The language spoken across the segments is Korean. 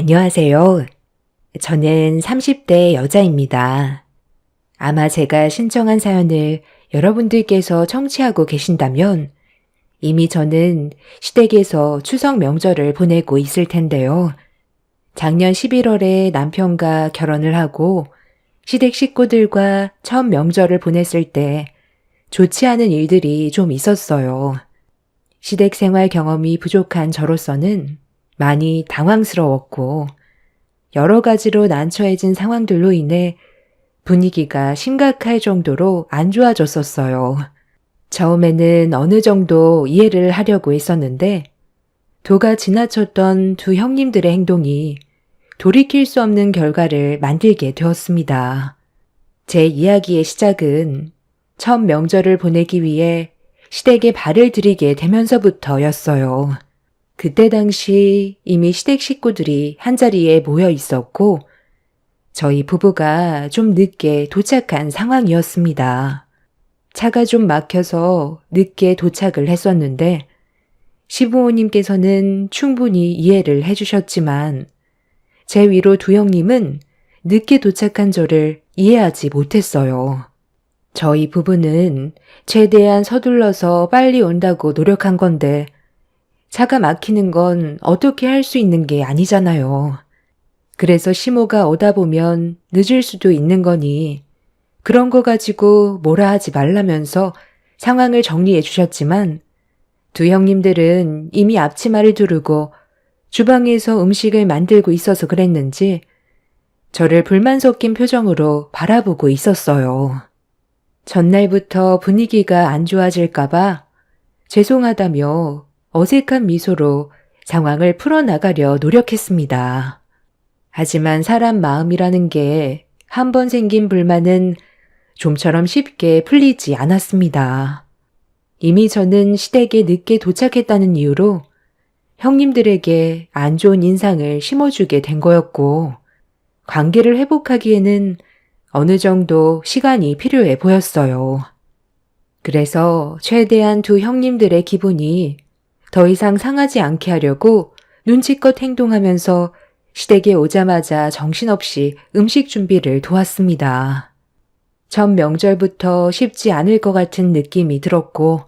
안녕하세요. 저는 30대 여자입니다. 아마 제가 신청한 사연을 여러분들께서 청취하고 계신다면 이미 저는 시댁에서 추석 명절을 보내고 있을 텐데요. 작년 11월에 남편과 결혼을 하고 시댁 식구들과 첫 명절을 보냈을 때 좋지 않은 일들이 좀 있었어요. 시댁 생활 경험이 부족한 저로서는 많이 당황스러웠고 여러 가지로 난처해진 상황들로 인해 분위기가 심각할 정도로 안 좋아졌었어요. 처음에는 어느 정도 이해를 하려고 했었는데 도가 지나쳤던 두 형님들의 행동이 돌이킬 수 없는 결과를 만들게 되었습니다. 제 이야기의 시작은 첫 명절을 보내기 위해 시댁에 발을 들이게 되면서부터였어요. 그때 당시 이미 시댁 식구들이 한자리에 모여 있었고 저희 부부가 좀 늦게 도착한 상황이었습니다. 차가 좀 막혀서 늦게 도착을 했었는데 시부모님께서는 충분히 이해를 해주셨지만 제 위로 두 형님은 늦게 도착한 저를 이해하지 못했어요. 저희 부부는 최대한 서둘러서 빨리 온다고 노력한 건데 차가 막히는 건 어떻게 할 수 있는 게 아니잖아요. 그래서 시모가 오다 보면 늦을 수도 있는 거니 그런 거 가지고 뭐라 하지 말라면서 상황을 정리해 주셨지만 두 형님들은 이미 앞치마를 두르고 주방에서 음식을 만들고 있어서 그랬는지 저를 불만 섞인 표정으로 바라보고 있었어요. 전날부터 분위기가 안 좋아질까봐 죄송하다며 어색한 미소로 상황을 풀어나가려 노력했습니다. 하지만 사람 마음이라는 게 한 번 생긴 불만은 좀처럼 쉽게 풀리지 않았습니다. 이미 저는 시댁에 늦게 도착했다는 이유로 형님들에게 안 좋은 인상을 심어주게 된 거였고 관계를 회복하기에는 어느 정도 시간이 필요해 보였어요. 그래서 최대한 두 형님들의 기분이 더 이상 상하지 않게 하려고 눈치껏 행동하면서 시댁에 오자마자 정신없이 음식 준비를 도왔습니다. 첫 명절부터 쉽지 않을 것 같은 느낌이 들었고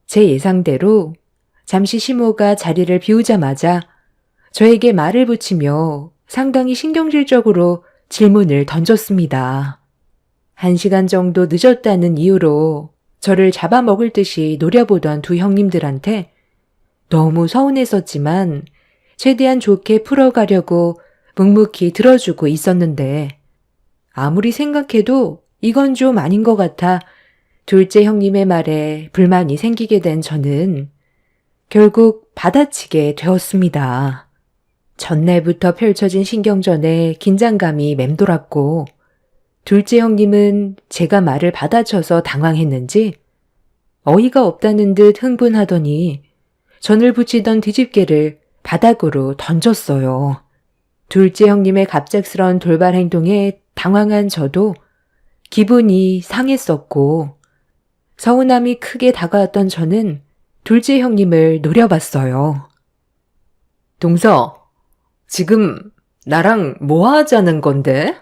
제 예상대로 잠시 시모가 자리를 비우자마자 저에게 말을 붙이며 상당히 신경질적으로 질문을 던졌습니다. 1시간 정도 늦었다는 이유로 저를 잡아먹을 듯이 노려보던 두 형님들한테 너무 서운했었지만 최대한 좋게 풀어가려고 묵묵히 들어주고 있었는데 아무리 생각해도 이건 좀 아닌 것 같아 둘째 형님의 말에 불만이 생기게 된 저는 결국 받아치게 되었습니다. 전날부터 펼쳐진 신경전에 긴장감이 맴돌았고 둘째 형님은 제가 말을 받아쳐서 당황했는지 어이가 없다는 듯 흥분하더니 전을 붙이던 뒤집개를 바닥으로 던졌어요. 둘째 형님의 갑작스러운 돌발 행동에 당황한 저도 기분이 상했었고 서운함이 크게 다가왔던 저는 둘째 형님을 노려봤어요. 동서, 지금 나랑 뭐 하자는 건데?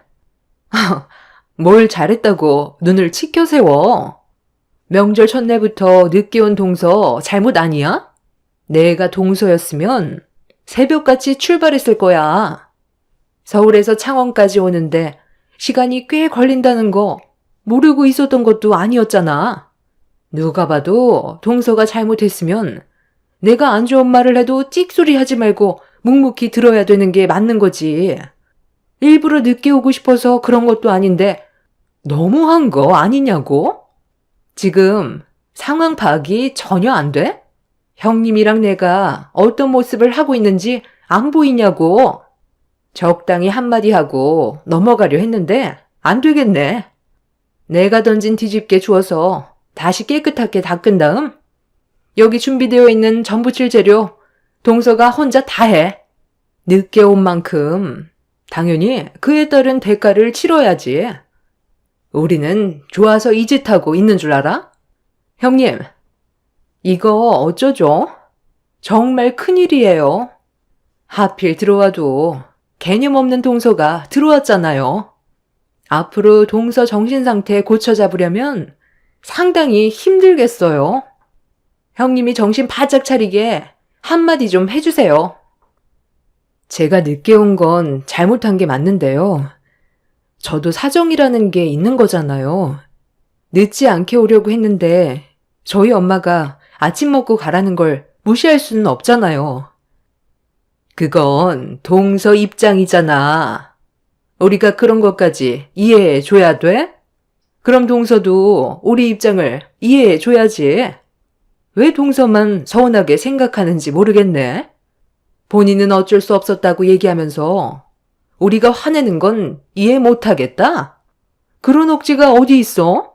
뭘 잘했다고 눈을 치켜 세워. 명절 첫날부터 늦게 온 동서 잘못 아니야? 내가 동서였으면 새벽같이 출발했을 거야. 서울에서 창원까지 오는데 시간이 꽤 걸린다는 거 모르고 있었던 것도 아니었잖아. 누가 봐도 동서가 잘못했으면 내가 안 좋은 말을 해도 찍소리 하지 말고 묵묵히 들어야 되는 게 맞는 거지. 일부러 늦게 오고 싶어서 그런 것도 아닌데 너무한 거 아니냐고? 지금 상황 파악이 전혀 안 돼? 형님이랑 내가 어떤 모습을 하고 있는지 안 보이냐고. 적당히 한마디 하고 넘어가려 했는데 안 되겠네. 내가 던진 뒤집개 주워서 다시 깨끗하게 닦은 다음 여기 준비되어 있는 전 부칠 재료 동서가 혼자 다 해. 늦게 온 만큼 당연히 그에 따른 대가를 치러야지. 우리는 좋아서 이 짓 하고 있는 줄 알아? 형님, 이거 어쩌죠? 정말 큰일이에요. 하필 들어와도 개념 없는 동서가 들어왔잖아요. 앞으로 동서 정신 상태 고쳐 잡으려면 상당히 힘들겠어요. 형님이 정신 바짝 차리게 한마디 좀 해주세요. 제가 늦게 온 건 잘못한 게 맞는데요. 저도 사정이라는 게 있는 거잖아요. 늦지 않게 오려고 했는데 저희 엄마가 아침 먹고 가라는 걸 무시할 수는 없잖아요. 그건 동서 입장이잖아. 우리가 그런 것까지 이해해 줘야 돼? 그럼 동서도 우리 입장을 이해해 줘야지. 왜 동서만 서운하게 생각하는지 모르겠네. 본인은 어쩔 수 없었다고 얘기하면서 우리가 화내는 건 이해 못하겠다? 그런 억지가 어디 있어?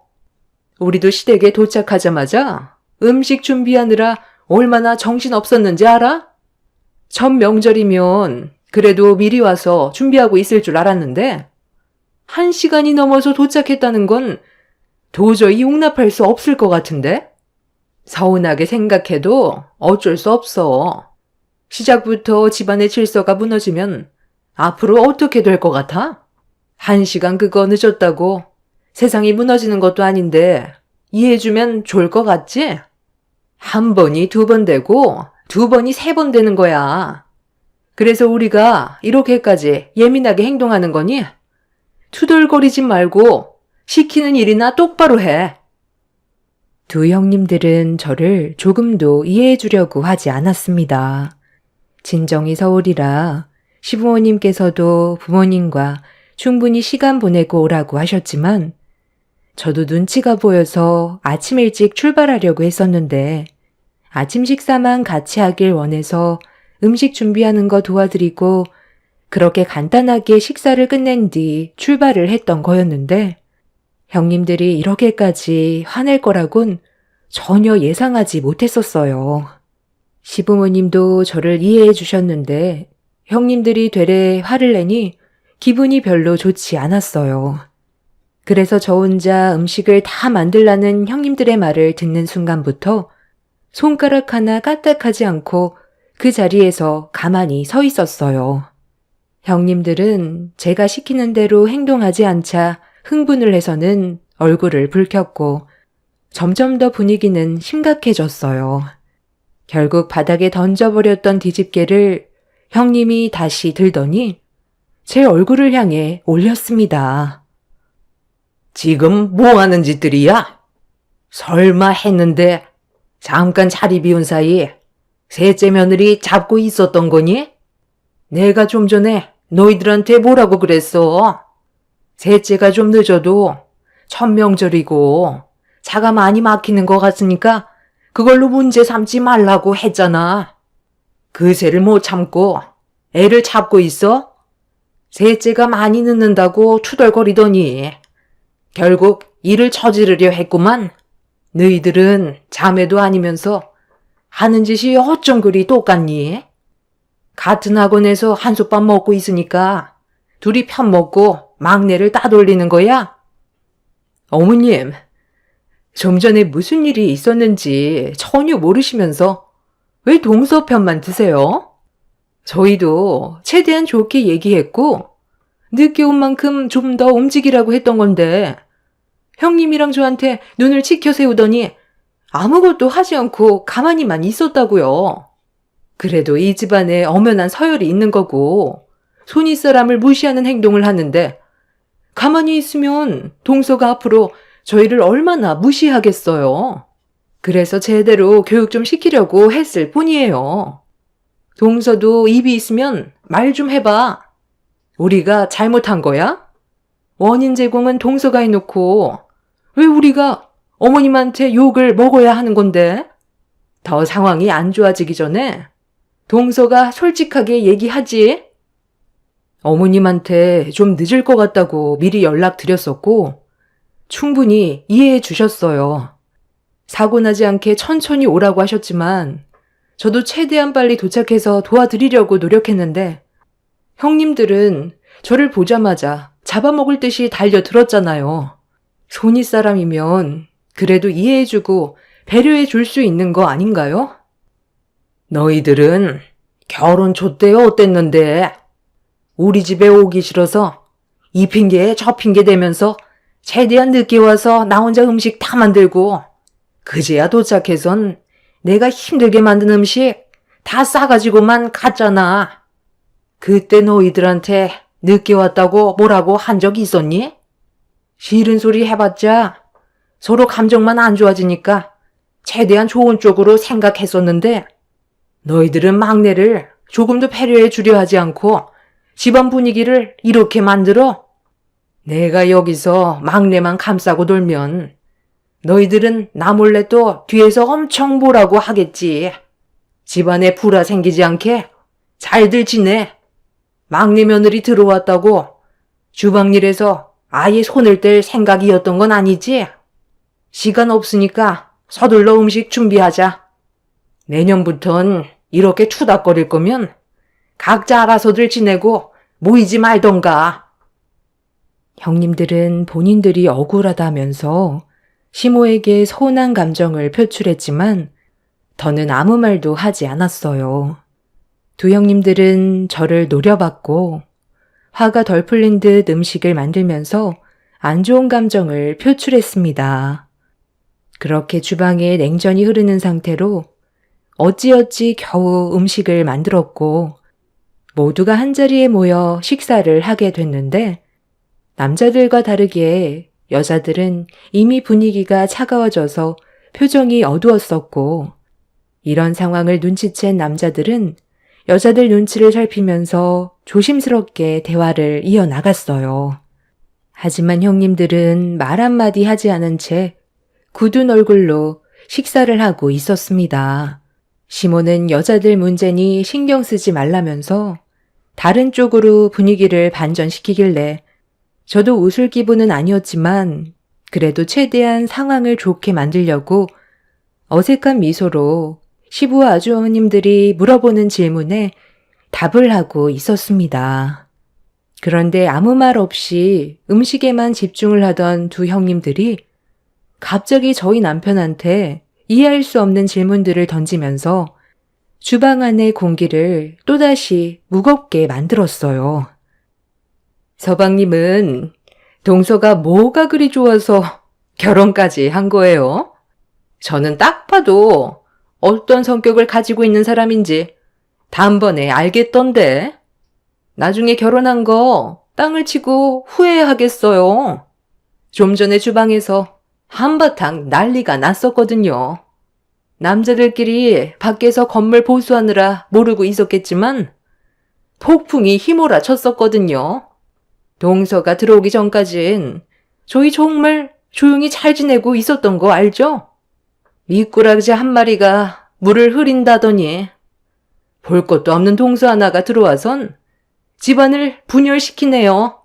우리도 시댁에 도착하자마자 음식 준비하느라 얼마나 정신 없었는지 알아? 첫 명절이면 그래도 미리 와서 준비하고 있을 줄 알았는데 1시간이 넘어서 도착했다는 건 도저히 용납할 수 없을 것 같은데? 서운하게 생각해도 어쩔 수 없어. 시작부터 집안의 질서가 무너지면 앞으로 어떻게 될 것 같아? 1시간 그거 늦었다고 세상이 무너지는 것도 아닌데 이해해주면 좋을 것 같지? 한 번이 2번 되고 2번이 3번 되는 거야. 그래서 우리가 이렇게까지 예민하게 행동하는 거니? 투덜거리지 말고 시키는 일이나 똑바로 해. 두 형님들은 저를 조금도 이해해 주려고 하지 않았습니다. 진정이 서울이라 시부모님께서도 부모님과 충분히 시간 보내고 오라고 하셨지만 저도 눈치가 보여서 아침 일찍 출발하려고 했었는데 아침 식사만 같이 하길 원해서 음식 준비하는 거 도와드리고 그렇게 간단하게 식사를 끝낸 뒤 출발을 했던 거였는데 형님들이 이렇게까지 화낼 거라곤 전혀 예상하지 못했었어요. 시부모님도 저를 이해해 주셨는데 형님들이 되레 화를 내니 기분이 별로 좋지 않았어요. 그래서 저 혼자 음식을 다 만들라는 형님들의 말을 듣는 순간부터 손가락 하나 까딱하지 않고 그 자리에서 가만히 서 있었어요. 형님들은 제가 시키는 대로 행동하지 않자 흥분을 해서는 얼굴을 붉혔고 점점 더 분위기는 심각해졌어요. 결국 바닥에 던져버렸던 뒤집개를 형님이 다시 들더니 제 얼굴을 향해 올렸습니다. 지금 뭐 하는 짓들이야? 설마 했는데 잠깐 자리 비운 사이 셋째 며느리 잡고 있었던 거니? 내가 좀 전에 너희들한테 뭐라고 그랬어? 셋째가 좀 늦어도 첫 명절이고 차가 많이 막히는 것 같으니까 그걸로 문제 삼지 말라고 했잖아. 그새를 못 참고 애를 잡고 있어? 셋째가 많이 늦는다고 투덜거리더니 결국 일을 저지르려 했구만. 너희들은 자매도 아니면서 하는 짓이 어쩜 그리 똑같니? 같은 학원에서 한솥밥 먹고 있으니까 둘이 편먹고 막내를 따돌리는 거야? 어머님, 좀 전에 무슨 일이 있었는지 전혀 모르시면서 왜 동서 편만 드세요? 저희도 최대한 좋게 얘기했고 늦게 온 만큼 좀 더 움직이라고 했던 건데 형님이랑 저한테 눈을 치켜 세우더니 아무것도 하지 않고 가만히만 있었다고요. 그래도 이 집안에 엄연한 서열이 있는 거고 손윗사람을 무시하는 행동을 하는데 가만히 있으면 동서가 앞으로 저희를 얼마나 무시하겠어요. 그래서 제대로 교육 좀 시키려고 했을 뿐이에요. 동서도 입이 있으면 말 좀 해봐. 우리가 잘못한 거야? 원인 제공은 동서가 해놓고 왜 우리가 어머님한테 욕을 먹어야 하는 건데? 더 상황이 안 좋아지기 전에 동서가 솔직하게 얘기하지. 어머님한테 좀 늦을 것 같다고 미리 연락드렸었고 충분히 이해해 주셨어요. 사고 나지 않게 천천히 오라고 하셨지만 저도 최대한 빨리 도착해서 도와드리려고 노력했는데 형님들은 저를 보자마자 잡아먹을 듯이 달려들었잖아요. 손윗사람이면 그래도 이해해주고 배려해 줄 수 있는 거 아닌가요? 너희들은 결혼 초 때 어땠는데? 우리 집에 오기 싫어서 이 핑계에 저 핑계 대면서 최대한 늦게 와서 나 혼자 음식 다 만들고 그제야 도착해선 내가 힘들게 만든 음식 다 싸가지고만 갔잖아. 그때 너희들한테 늦게 왔다고 뭐라고 한 적 있었니? 싫은 소리 해봤자 서로 감정만 안 좋아지니까 최대한 좋은 쪽으로 생각했었는데 너희들은 막내를 조금도 배려해 주려 하지 않고 집안 분위기를 이렇게 만들어? 내가 여기서 막내만 감싸고 놀면 너희들은 나 몰래 또 뒤에서 엄청 뭐라고 하겠지. 집안에 불화 생기지 않게 잘들 지내. 막내 며느리 들어왔다고 주방일에서 아예 손을 뗄 생각이었던 건 아니지? 시간 없으니까 서둘러 음식 준비하자. 내년부턴 이렇게 투닥거릴 거면 각자 알아서들 지내고 모이지 말던가. 형님들은 본인들이 억울하다면서 시모에게 서운한 감정을 표출했지만 더는 아무 말도 하지 않았어요. 두 형님들은 저를 노려봤고 화가 덜 풀린 듯 음식을 만들면서 안 좋은 감정을 표출했습니다. 그렇게 주방에 냉전이 흐르는 상태로 어찌어찌 겨우 음식을 만들었고 모두가 한자리에 모여 식사를 하게 됐는데 남자들과 다르게 여자들은 이미 분위기가 차가워져서 표정이 어두웠었고 이런 상황을 눈치챈 남자들은 여자들 눈치를 살피면서 조심스럽게 대화를 이어나갔어요. 하지만 형님들은 말 한마디 하지 않은 채 굳은 얼굴로 식사를 하고 있었습니다. 시모는 여자들 문제니 신경 쓰지 말라면서 다른 쪽으로 분위기를 반전시키길래 저도 웃을 기분은 아니었지만 그래도 최대한 상황을 좋게 만들려고 어색한 미소로 시부와 아주어머님들이 물어보는 질문에 답을 하고 있었습니다. 그런데 아무 말 없이 음식에만 집중을 하던 두 형님들이 갑자기 저희 남편한테 이해할 수 없는 질문들을 던지면서 주방 안의 공기를 또다시 무겁게 만들었어요. 서방님은 동서가 뭐가 그리 좋아서 결혼까지 한 거예요? 저는 딱 봐도 어떤 성격을 가지고 있는 사람인지 단번에 알겠던데. 나중에 결혼한 거 땅을 치고 후회하겠어요. 좀 전에 주방에서 한바탕 난리가 났었거든요. 남자들끼리 밖에서 건물 보수하느라 모르고 있었겠지만 폭풍이 휘몰아 쳤었거든요. 동서가 들어오기 전까진 저희 정말 조용히 잘 지내고 있었던 거 알죠? 미꾸라지 한 마리가 물을 흐린다더니 볼 것도 없는 동서 하나가 들어와선 집안을 분열시키네요.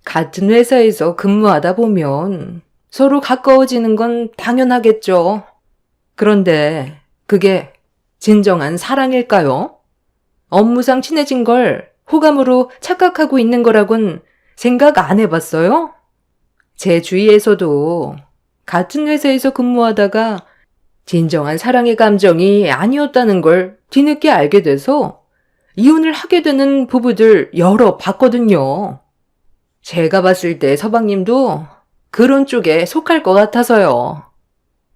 같은 회사에서 근무하다 보면 서로 가까워지는 건 당연하겠죠. 그런데 그게 진정한 사랑일까요? 업무상 친해진 걸 호감으로 착각하고 있는 거라곤 생각 안 해봤어요? 제 주위에서도 같은 회사에서 근무하다가 진정한 사랑의 감정이 아니었다는 걸 뒤늦게 알게 돼서 이혼을 하게 되는 부부들 여러 봤거든요. 제가 봤을 때 서방님도 그런 쪽에 속할 것 같아서요.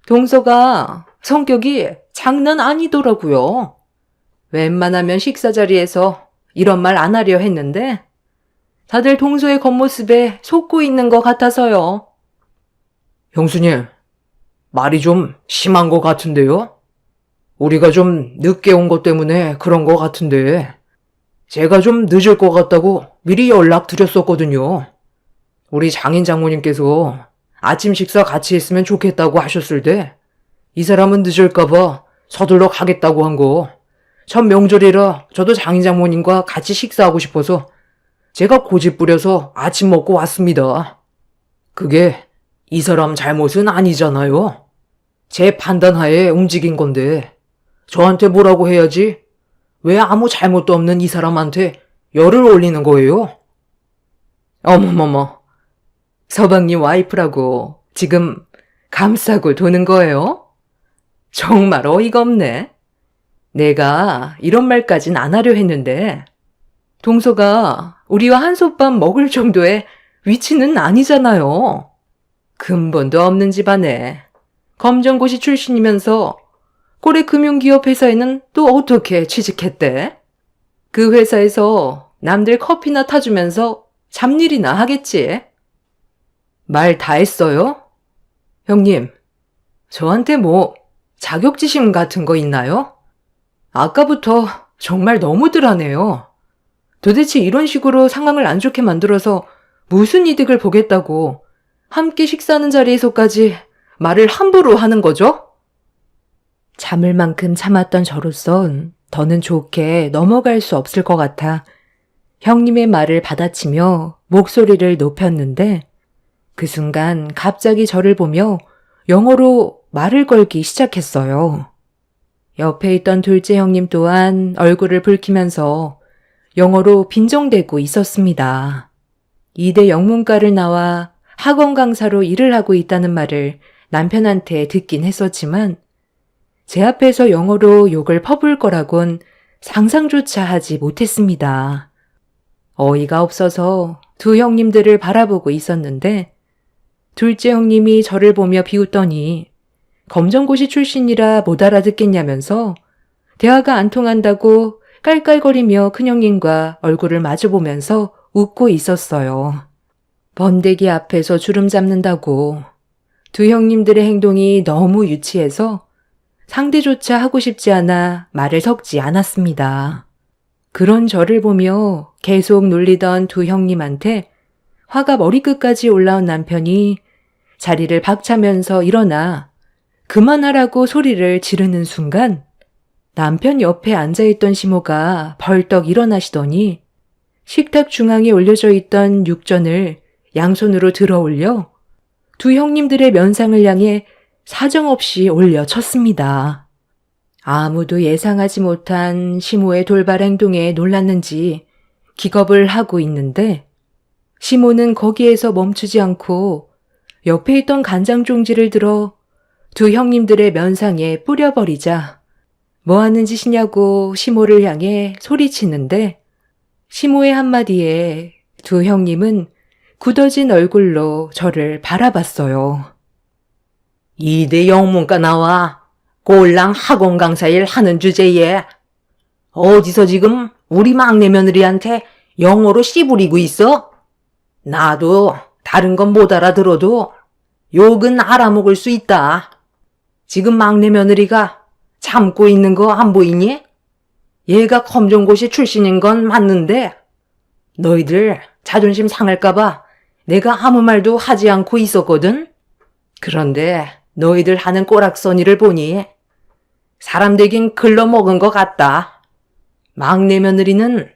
동서가 성격이 장난 아니더라고요. 웬만하면 식사 자리에서 이런 말 안 하려 했는데 다들 동서의 겉모습에 속고 있는 것 같아서요. 형수님, 말이 좀 심한 것 같은데요? 우리가 좀 늦게 온 것 때문에 그런 것 같은데 제가 좀 늦을 것 같다고 미리 연락드렸었거든요. 우리 장인 장모님께서 아침 식사 같이 했으면 좋겠다고 하셨을 때 이 사람은 늦을까봐 서둘러 가겠다고 한 거. 첫 명절이라 저도 장인 장모님과 같이 식사하고 싶어서 제가 고집 부려서 아침 먹고 왔습니다. 그게 이 사람 잘못은 아니잖아요. 제 판단하에 움직인 건데 저한테 뭐라고 해야지 왜 아무 잘못도 없는 이 사람한테 열을 올리는 거예요? 어머머머, 서방님 와이프라고 지금 감싸고 도는 거예요? 정말 어이가 없네. 내가 이런 말까진 안 하려 했는데 동서가 우리와 한솥밥 먹을 정도의 위치는 아니잖아요. 근본도 없는 집안에 검정고시 출신이면서 고래금융기업 회사에는 또 어떻게 취직했대? 그 회사에서 남들 커피나 타주면서 잡일이나 하겠지. 말 다 했어요? 형님, 저한테 뭐 자격지심 같은 거 있나요? 아까부터 정말 너무들 하네요. 도대체 이런 식으로 상황을 안 좋게 만들어서 무슨 이득을 보겠다고 함께 식사하는 자리에서까지 말을 함부로 하는 거죠? 참을 만큼 참았던 저로선 더는 좋게 넘어갈 수 없을 것 같아 형님의 말을 받아치며 목소리를 높였는데 그 순간 갑자기 저를 보며 영어로 말을 걸기 시작했어요. 옆에 있던 둘째 형님 또한 얼굴을 붉히면서 영어로 빈정대고 있었습니다. 이대 영문과를 나와 학원 강사로 일을 하고 있다는 말을 남편한테 듣긴 했었지만 제 앞에서 영어로 욕을 퍼부을 거라곤 상상조차 하지 못했습니다. 어이가 없어서 두 형님들을 바라보고 있었는데 둘째 형님이 저를 보며 비웃더니 검정고시 출신이라 못 알아듣겠냐면서 대화가 안 통한다고 깔깔거리며 큰형님과 얼굴을 마주보면서 웃고 있었어요. 번데기 앞에서 주름 잡는다고 두 형님들의 행동이 너무 유치해서 상대조차 하고 싶지 않아 말을 섞지 않았습니다. 그런 저를 보며 계속 놀리던 두 형님한테 화가 머리끝까지 올라온 남편이 자리를 박차면서 일어나 그만하라고 소리를 지르는 순간 남편 옆에 앉아있던 시모가 벌떡 일어나시더니 식탁 중앙에 올려져 있던 육전을 양손으로 들어 올려 두 형님들의 면상을 향해 사정없이 올려쳤습니다. 아무도 예상하지 못한 시모의 돌발 행동에 놀랐는지 기겁을 하고 있는데 시모는 거기에서 멈추지 않고 옆에 있던 간장 종지를 들어 두 형님들의 면상에 뿌려버리자 뭐 하는 짓이냐고 시모를 향해 소리치는데 시모의 한마디에 두 형님은 굳어진 얼굴로 저를 바라봤어요. 이대 영문과 나와 꼴랑 학원 강사 일 하는 주제에 어디서 지금 우리 막내 며느리한테 영어로 씨부리고 있어? 나도 다른 건 못 알아들어도 욕은 알아먹을 수 있다. 지금 막내 며느리가 참고 있는 거 안 보이니? 얘가 검정고시 출신인 건 맞는데 너희들 자존심 상할까봐 내가 아무 말도 하지 않고 있었거든? 그런데 너희들 하는 꼬락서니를 보니 사람 되긴 글러먹은 것 같다. 막내 며느리는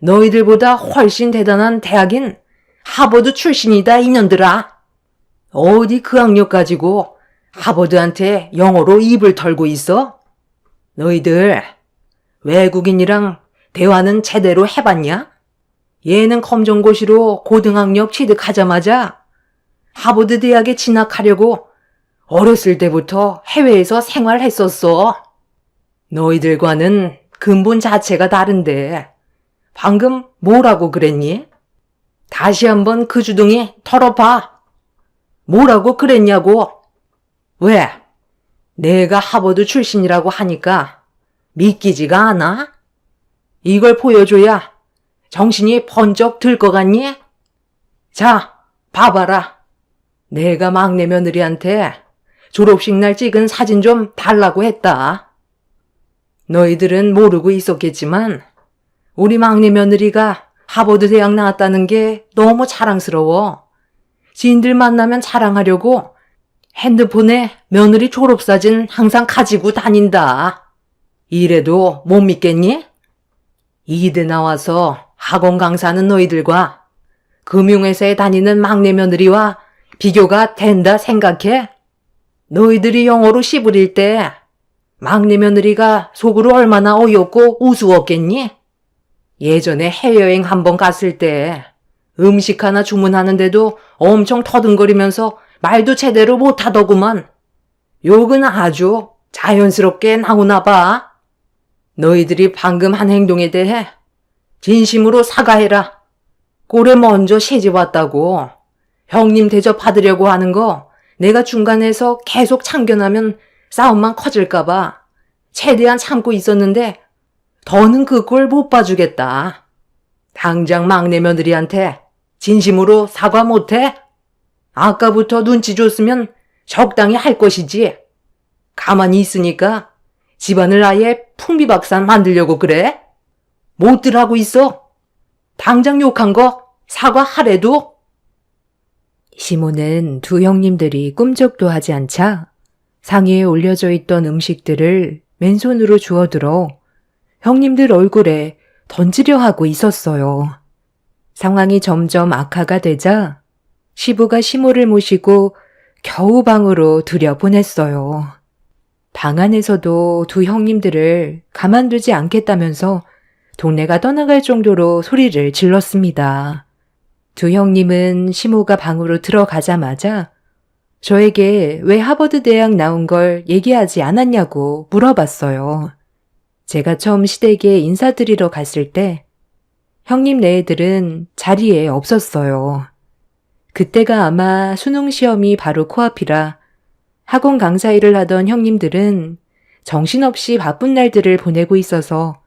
너희들보다 훨씬 대단한 대학인 하버드 출신이다 이년들아. 어디 그 학력 가지고 하버드한테 영어로 입을 털고 있어? 너희들 외국인이랑 대화는 제대로 해봤냐? 얘는 검정고시로 고등학력 취득하자마자 하버드 대학에 진학하려고 어렸을 때부터 해외에서 생활했었어. 너희들과는 근본 자체가 다른데 방금 뭐라고 그랬니? 다시 한번 그 주둥이 털어봐. 뭐라고 그랬냐고? 왜? 내가 하버드 출신이라고 하니까 믿기지가 않아? 이걸 보여줘야 정신이 번쩍 들 것 같니? 자, 봐봐라. 내가 막내 며느리한테 졸업식 날 찍은 사진 좀 달라고 했다. 너희들은 모르고 있었겠지만 우리 막내 며느리가 하버드 대학 나왔다는 게 너무 자랑스러워. 지인들 만나면 자랑하려고 핸드폰에 며느리 졸업사진 항상 가지고 다닌다. 이래도 못 믿겠니? 이대 나와서 학원 강사하는 너희들과 금융회사에 다니는 막내 며느리와 비교가 된다 생각해? 너희들이 영어로 씨부릴 때 막내 며느리가 속으로 얼마나 어이없고 우스웠겠니? 예전에 해외여행 한번 갔을 때 음식 하나 주문하는데도 엄청 터듬거리면서 말도 제대로 못하더구만. 욕은 아주 자연스럽게 나오나 봐. 너희들이 방금 한 행동에 대해 진심으로 사과해라. 꼴에 먼저 시집 왔다고 형님 대접 받으려고 하는 거 내가 중간에서 계속 참견하면 싸움만 커질까봐 최대한 참고 있었는데 더는 그 꼴 못 봐주겠다. 당장 막내 며느리한테 진심으로 사과 못해? 아까부터 눈치 줬으면 적당히 할 것이지. 가만히 있으니까 집안을 아예 풍비박산 만들려고 그래? 못들 하고 있어. 당장 욕한 거 사과하래도. 시모는 두 형님들이 꿈쩍도 하지 않자 상의에 올려져 있던 음식들을 맨손으로 주워들어 형님들 얼굴에 던지려 하고 있었어요. 상황이 점점 악화가 되자 시부가 시모를 모시고 겨우 방으로 들여보냈어요. 방 안에서도 두 형님들을 가만두지 않겠다면서 동네가 떠나갈 정도로 소리를 질렀습니다. 두 형님은 시모가 방으로 들어가자마자 저에게 왜 하버드 대학 나온 걸 얘기하지 않았냐고 물어봤어요. 제가 처음 시댁에 인사드리러 갔을 때 형님 네애들은 자리에 없었어요. 그때가 아마 수능 시험이 바로 코앞이라 학원 강사 일을 하던 형님들은 정신없이 바쁜 날들을 보내고 있어서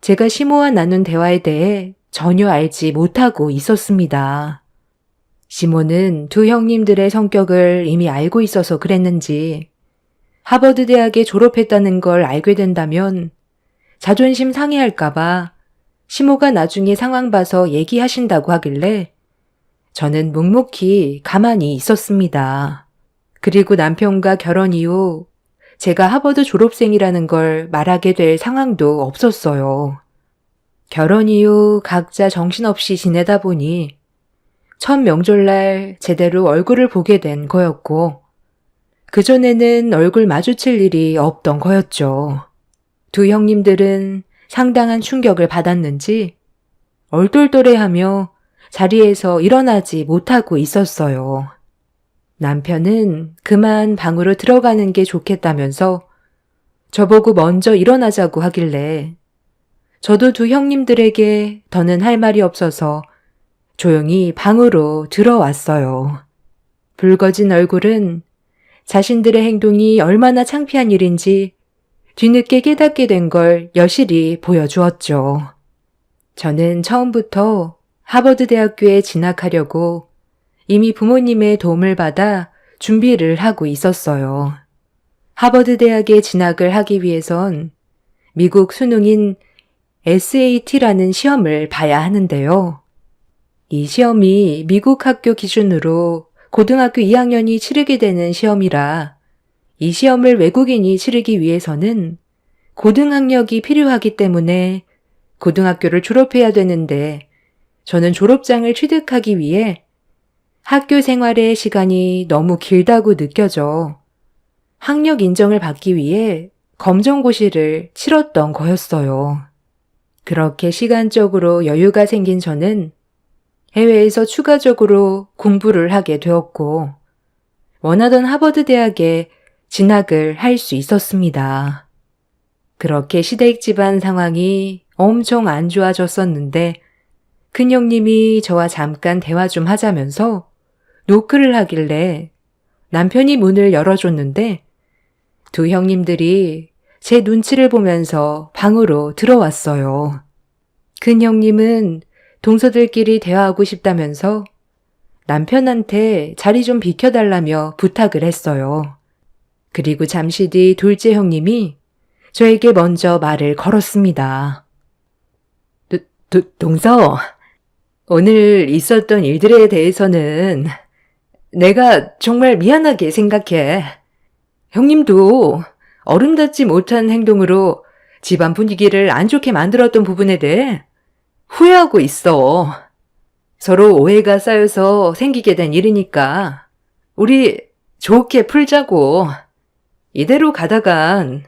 제가 시모와 나눈 대화에 대해 전혀 알지 못하고 있었습니다. 시모는 두 형님들의 성격을 이미 알고 있어서 그랬는지 하버드 대학에 졸업했다는 걸 알게 된다면 자존심 상해할까봐 시모가 나중에 상황 봐서 얘기하신다고 하길래 저는 묵묵히 가만히 있었습니다. 그리고 남편과 결혼 이후 제가 하버드 졸업생이라는 걸 말하게 될 상황도 없었어요. 결혼 이후 각자 정신없이 지내다 보니 첫 명절날 제대로 얼굴을 보게 된 거였고 그전에는 얼굴 마주칠 일이 없던 거였죠. 두 형님들은 상당한 충격을 받았는지 얼떨떨해하며 자리에서 일어나지 못하고 있었어요. 남편은 그만 방으로 들어가는 게 좋겠다면서 저보고 먼저 일어나자고 하길래 저도 두 형님들에게 더는 할 말이 없어서 조용히 방으로 들어왔어요. 붉어진 얼굴은 자신들의 행동이 얼마나 창피한 일인지 뒤늦게 깨닫게 된 걸 여실히 보여주었죠. 저는 처음부터 하버드 대학교에 진학하려고 이미 부모님의 도움을 받아 준비를 하고 있었어요. 하버드 대학에 진학을 하기 위해선 미국 수능인 SAT라는 시험을 봐야 하는데요. 이 시험이 미국 학교 기준으로 고등학교 2학년이 치르게 되는 시험이라 이 시험을 외국인이 치르기 위해서는 고등학력이 필요하기 때문에 고등학교를 졸업해야 되는데 저는 졸업장을 취득하기 위해 학교 생활의 시간이 너무 길다고 느껴져 학력 인정을 받기 위해 검정고시를 치렀던 거였어요. 그렇게 시간적으로 여유가 생긴 저는 해외에서 추가적으로 공부를 하게 되었고 원하던 하버드 대학에 진학을 할 수 있었습니다. 그렇게 시댁 집안 상황이 엄청 안 좋아졌었는데 큰형님이 저와 잠깐 대화 좀 하자면서 노크를 하길래 남편이 문을 열어줬는데 두 형님들이 제 눈치를 보면서 방으로 들어왔어요. 큰형님은 동서들끼리 대화하고 싶다면서 남편한테 자리 좀 비켜달라며 부탁을 했어요. 그리고 잠시 뒤 둘째 형님이 저에게 먼저 말을 걸었습니다. 동서, 오늘 있었던 일들에 대해서는 내가 정말 미안하게 생각해. 형님도 어른답지 못한 행동으로 집안 분위기를 안 좋게 만들었던 부분에 대해 후회하고 있어. 서로 오해가 쌓여서 생기게 된 일이니까 우리 좋게 풀자고. 이대로 가다간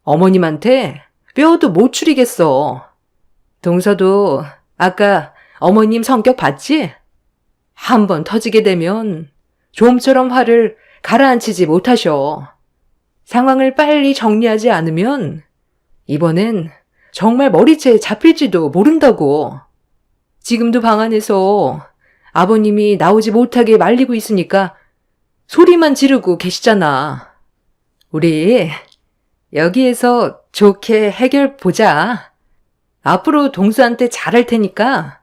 어머님한테 뼈도 못 추리겠어. 동서도 아까 어머님 성격 봤지? 한번 터지게 되면 좀처럼 화를 가라앉히지 못하셔. 상황을 빨리 정리하지 않으면 이번엔 정말 머리채 잡힐지도 모른다고. 지금도 방 안에서 아버님이 나오지 못하게 말리고 있으니까 소리만 지르고 계시잖아. 우리 여기에서 좋게 해결 보자. 앞으로 동수한테 잘할 테니까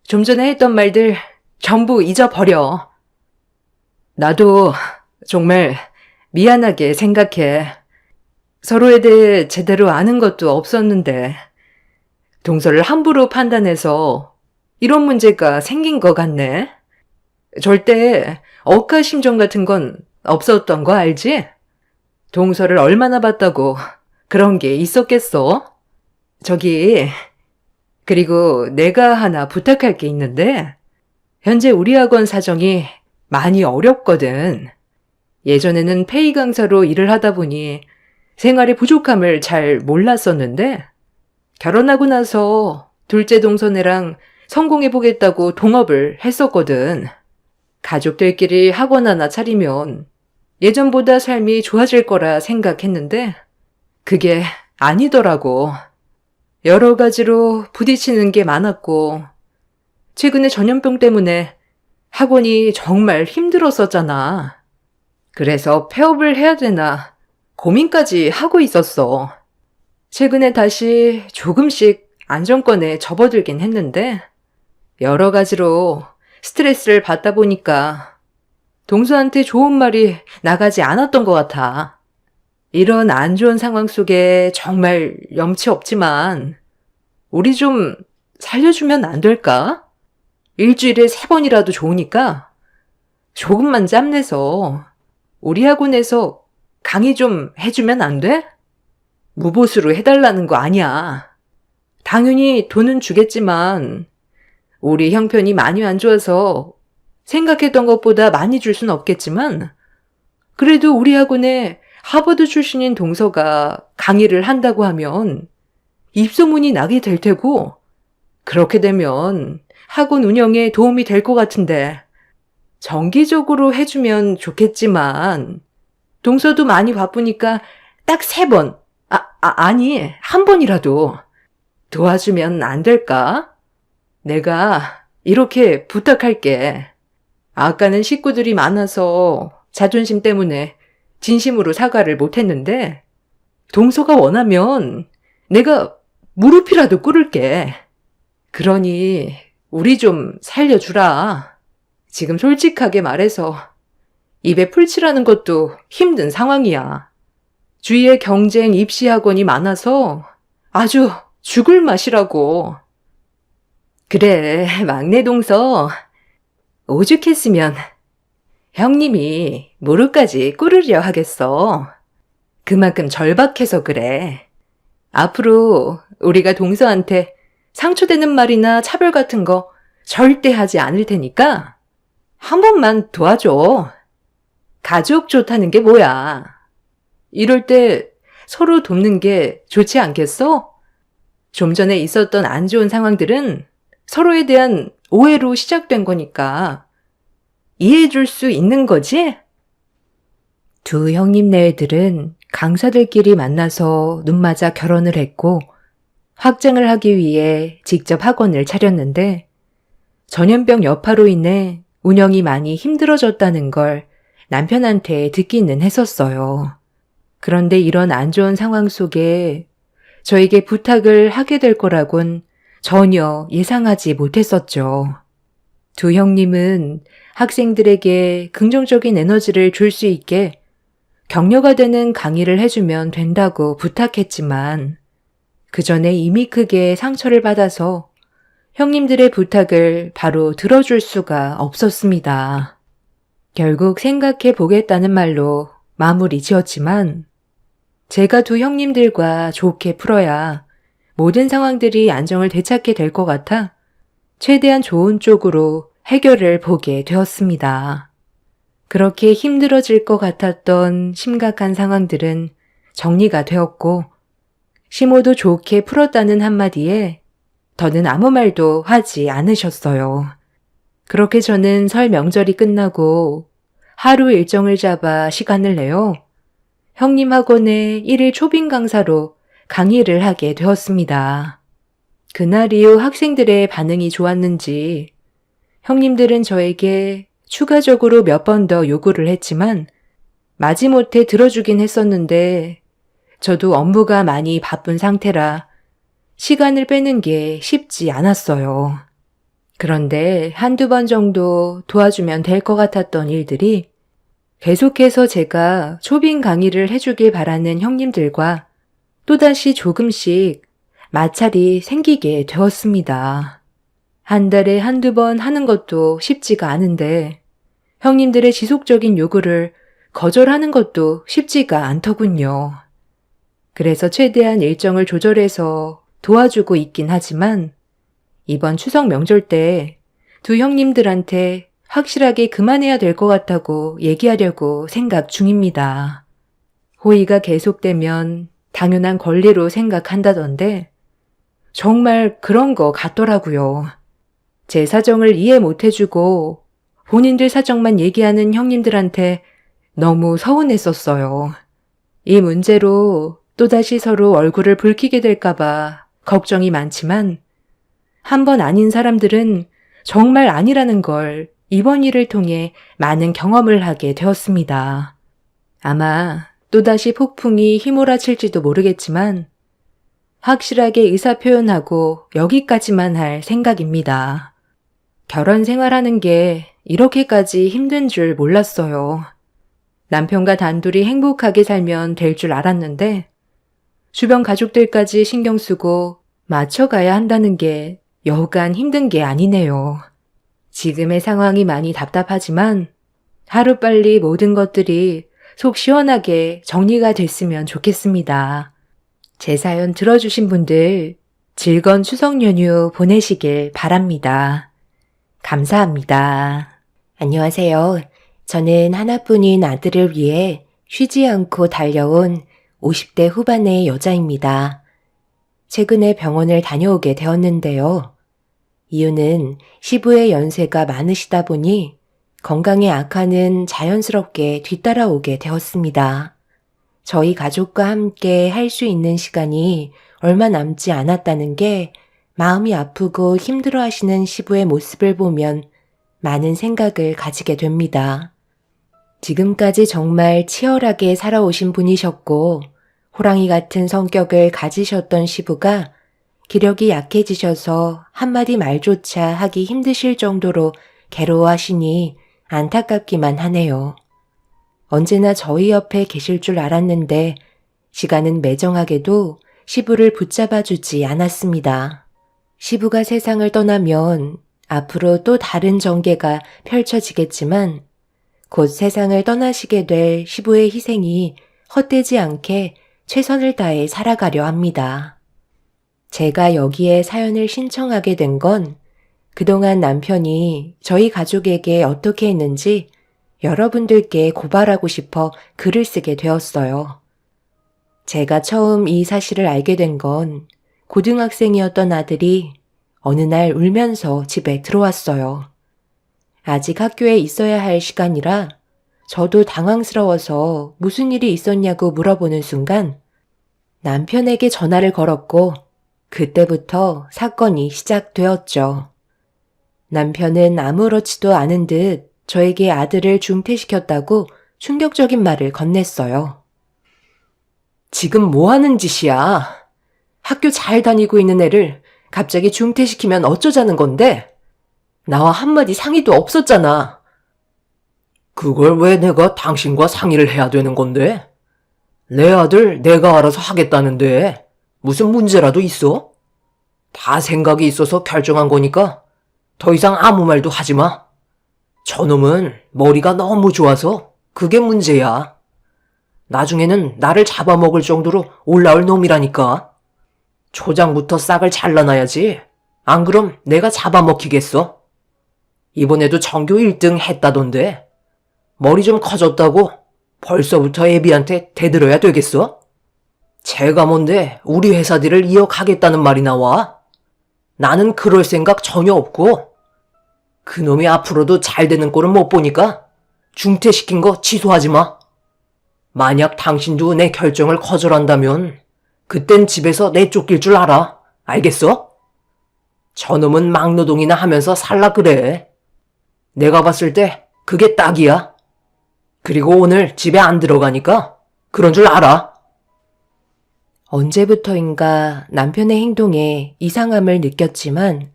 좀 전에 했던 말들 전부 잊어버려. 나도 정말 미안하게 생각해. 서로에 대해 제대로 아는 것도 없었는데 동서를 함부로 판단해서 이런 문제가 생긴 것 같네. 절대 억하심정 같은 건 없었던 거 알지? 동서를 얼마나 봤다고 그런 게 있었겠어? 그리고 내가 하나 부탁할 게 있는데 현재 우리 학원 사정이 많이 어렵거든. 예전에는 페이 강사로 일을 하다 보니 생활의 부족함을 잘 몰랐었는데 결혼하고 나서 둘째 동서네랑 성공해보겠다고 동업을 했었거든. 가족들끼리 학원 하나 차리면 예전보다 삶이 좋아질 거라 생각했는데 그게 아니더라고. 여러 가지로 부딪히는 게 많았고 최근에 전염병 때문에 학원이 정말 힘들었었잖아. 그래서 폐업을 해야 되나 고민까지 하고 있었어. 최근에 다시 조금씩 안정권에 접어들긴 했는데 여러 가지로 스트레스를 받다 보니까 동수한테 좋은 말이 나가지 않았던 것 같아. 이런 안 좋은 상황 속에 정말 염치 없지만 우리 좀 살려주면 안 될까? 일주일에 3번이라도 좋으니까 조금만 짬내서 우리 학원에서 강의 좀 해주면 안 돼? 무보수로 해달라는 거 아니야. 당연히 돈은 주겠지만 우리 형편이 많이 안 좋아서 생각했던 것보다 많이 줄 순 없겠지만 그래도 우리 학원에 하버드 출신인 동서가 강의를 한다고 하면 입소문이 나게 될 테고 그렇게 되면 학원 운영에 도움이 될 것 같은데 정기적으로 해주면 좋겠지만 동서도 많이 바쁘니까 딱 3번, 아니 1번이라도 도와주면 안 될까? 내가 이렇게 부탁할게. 아까는 식구들이 많아서 자존심 때문에 진심으로 사과를 못했는데 동서가 원하면 내가 무릎이라도 꿇을게. 그러니 우리 좀 살려주라. 지금 솔직하게 말해서 입에 풀칠하는 것도 힘든 상황이야. 주위에 경쟁 입시 학원이 많아서 아주 죽을 맛이라고. 그래, 막내 동서. 오죽했으면 형님이 무릎까지 꿇으려 하겠어. 그만큼 절박해서 그래. 앞으로 우리가 동서한테 상처되는 말이나 차별 같은 거 절대 하지 않을 테니까 한 번만 도와줘. 가족 좋다는 게 뭐야. 이럴 때 서로 돕는 게 좋지 않겠어? 좀 전에 있었던 안 좋은 상황들은 서로에 대한 오해로 시작된 거니까 이해해 줄 수 있는 거지? 두 형님네들은 강사들끼리 만나서 눈맞아 결혼을 했고 확장을 하기 위해 직접 학원을 차렸는데 전염병 여파로 인해 운영이 많이 힘들어졌다는 걸 남편한테 듣기는 했었어요. 그런데 이런 안 좋은 상황 속에 저에게 부탁을 하게 될 거라곤 전혀 예상하지 못했었죠. 두 형님은 학생들에게 긍정적인 에너지를 줄 수 있게 격려가 되는 강의를 해주면 된다고 부탁했지만 그 전에 이미 크게 상처를 받아서 형님들의 부탁을 바로 들어줄 수가 없었습니다. 결국 생각해 보겠다는 말로 마무리 지었지만 제가 두 형님들과 좋게 풀어야 모든 상황들이 안정을 되찾게 될 것 같아 최대한 좋은 쪽으로 해결을 보게 되었습니다. 그렇게 힘들어질 것 같았던 심각한 상황들은 정리가 되었고 시모도 좋게 풀었다는 한마디에 더는 아무 말도 하지 않으셨어요. 그렇게 저는 설 명절이 끝나고 하루 일정을 잡아 시간을 내어 형님 학원에 1일 초빙 강사로 강의를 하게 되었습니다. 그날 이후 학생들의 반응이 좋았는지 형님들은 저에게 추가적으로 몇 번 더 요구를 했지만 마지못해 들어주긴 했었는데 저도 업무가 많이 바쁜 상태라 시간을 빼는 게 쉽지 않았어요. 그런데 한두 번 정도 도와주면 될 것 같았던 일들이 계속해서 제가 초빙 강의를 해주길 바라는 형님들과 또다시 조금씩 마찰이 생기게 되었습니다. 한 달에 한두 번 하는 것도 쉽지가 않은데 형님들의 지속적인 요구를 거절하는 것도 쉽지가 않더군요. 그래서 최대한 일정을 조절해서 도와주고 있긴 하지만 이번 추석 명절 때 두 형님들한테 확실하게 그만해야 될 것 같다고 얘기하려고 생각 중입니다. 호의가 계속되면 당연한 권리로 생각한다던데 정말 그런 거 같더라고요. 제 사정을 이해 못 해주고 본인들 사정만 얘기하는 형님들한테 너무 서운했었어요. 이 문제로 또다시 서로 얼굴을 붉히게 될까봐 걱정이 많지만 한 번 아닌 사람들은 정말 아니라는 걸 이번 일을 통해 많은 경험을 하게 되었습니다. 아마 또다시 폭풍이 휘몰아칠지도 모르겠지만 확실하게 의사표현하고 여기까지만 할 생각입니다. 결혼 생활하는 게 이렇게까지 힘든 줄 몰랐어요. 남편과 단둘이 행복하게 살면 될 줄 알았는데 주변 가족들까지 신경 쓰고 맞춰가야 한다는 게 여간 힘든 게 아니네요. 지금의 상황이 많이 답답하지만 하루빨리 모든 것들이 속 시원하게 정리가 됐으면 좋겠습니다. 제 사연 들어주신 분들 즐거운 추석 연휴 보내시길 바랍니다. 감사합니다. 안녕하세요. 저는 하나뿐인 아들을 위해 쉬지 않고 달려온 50대 후반의 여자입니다. 최근에 병원을 다녀오게 되었는데요. 이유는 시부의 연세가 많으시다 보니 건강의 악화는 자연스럽게 뒤따라오게 되었습니다. 저희 가족과 함께 할 수 있는 시간이 얼마 남지 않았다는 게 마음이 아프고 힘들어 하시는 시부의 모습을 보면 많은 생각을 가지게 됩니다. 지금까지 정말 치열하게 살아오신 분이셨고 호랑이 같은 성격을 가지셨던 시부가 기력이 약해지셔서 한마디 말조차 하기 힘드실 정도로 괴로워하시니 안타깝기만 하네요. 언제나 저희 옆에 계실 줄 알았는데 시간은 매정하게도 시부를 붙잡아주지 않았습니다. 시부가 세상을 떠나면 앞으로 또 다른 전개가 펼쳐지겠지만 곧 세상을 떠나시게 될 시부의 희생이 헛되지 않게 최선을 다해 살아가려 합니다. 제가 여기에 사연을 신청하게 된 건 그동안 남편이 저희 가족에게 어떻게 했는지 여러분들께 고발하고 싶어 글을 쓰게 되었어요. 제가 처음 이 사실을 알게 된 건 고등학생이었던 아들이 어느 날 울면서 집에 들어왔어요. 아직 학교에 있어야 할 시간이라 저도 당황스러워서 무슨 일이 있었냐고 물어보는 순간 남편에게 전화를 걸었고 그때부터 사건이 시작되었죠. 남편은 아무렇지도 않은 듯 저에게 아들을 중퇴시켰다고 충격적인 말을 건넸어요. 지금 뭐 하는 짓이야? 학교 잘 다니고 있는 애를 갑자기 중퇴시키면 어쩌자는 건데? 나와 한마디 상의도 없었잖아. 그걸 왜 내가 당신과 상의를 해야 되는 건데? 내 아들 내가 알아서 하겠다는데 무슨 문제라도 있어? 다 생각이 있어서 결정한 거니까 더 이상 아무 말도 하지 마. 저놈은 머리가 너무 좋아서 그게 문제야. 나중에는 나를 잡아먹을 정도로 올라올 놈이라니까. 초장부터 싹을 잘라놔야지. 안 그럼 내가 잡아먹히겠어. 이번에도 전교 1등 했다던데. 머리 좀 커졌다고 벌써부터 애비한테 대들어야 되겠어? 제가 뭔데 우리 회사들을 이어가겠다는 말이 나와? 나는 그럴 생각 전혀 없고 그놈이 앞으로도 잘 되는 꼴은 못 보니까 중퇴시킨 거 취소하지 마. 만약 당신도 내 결정을 거절한다면 그땐 집에서 내쫓길 줄 알아. 알겠어? 저놈은 막노동이나 하면서 살라 그래. 내가 봤을 때 그게 딱이야. 그리고 오늘 집에 안 들어가니까 그런 줄 알아. 언제부터인가 남편의 행동에 이상함을 느꼈지만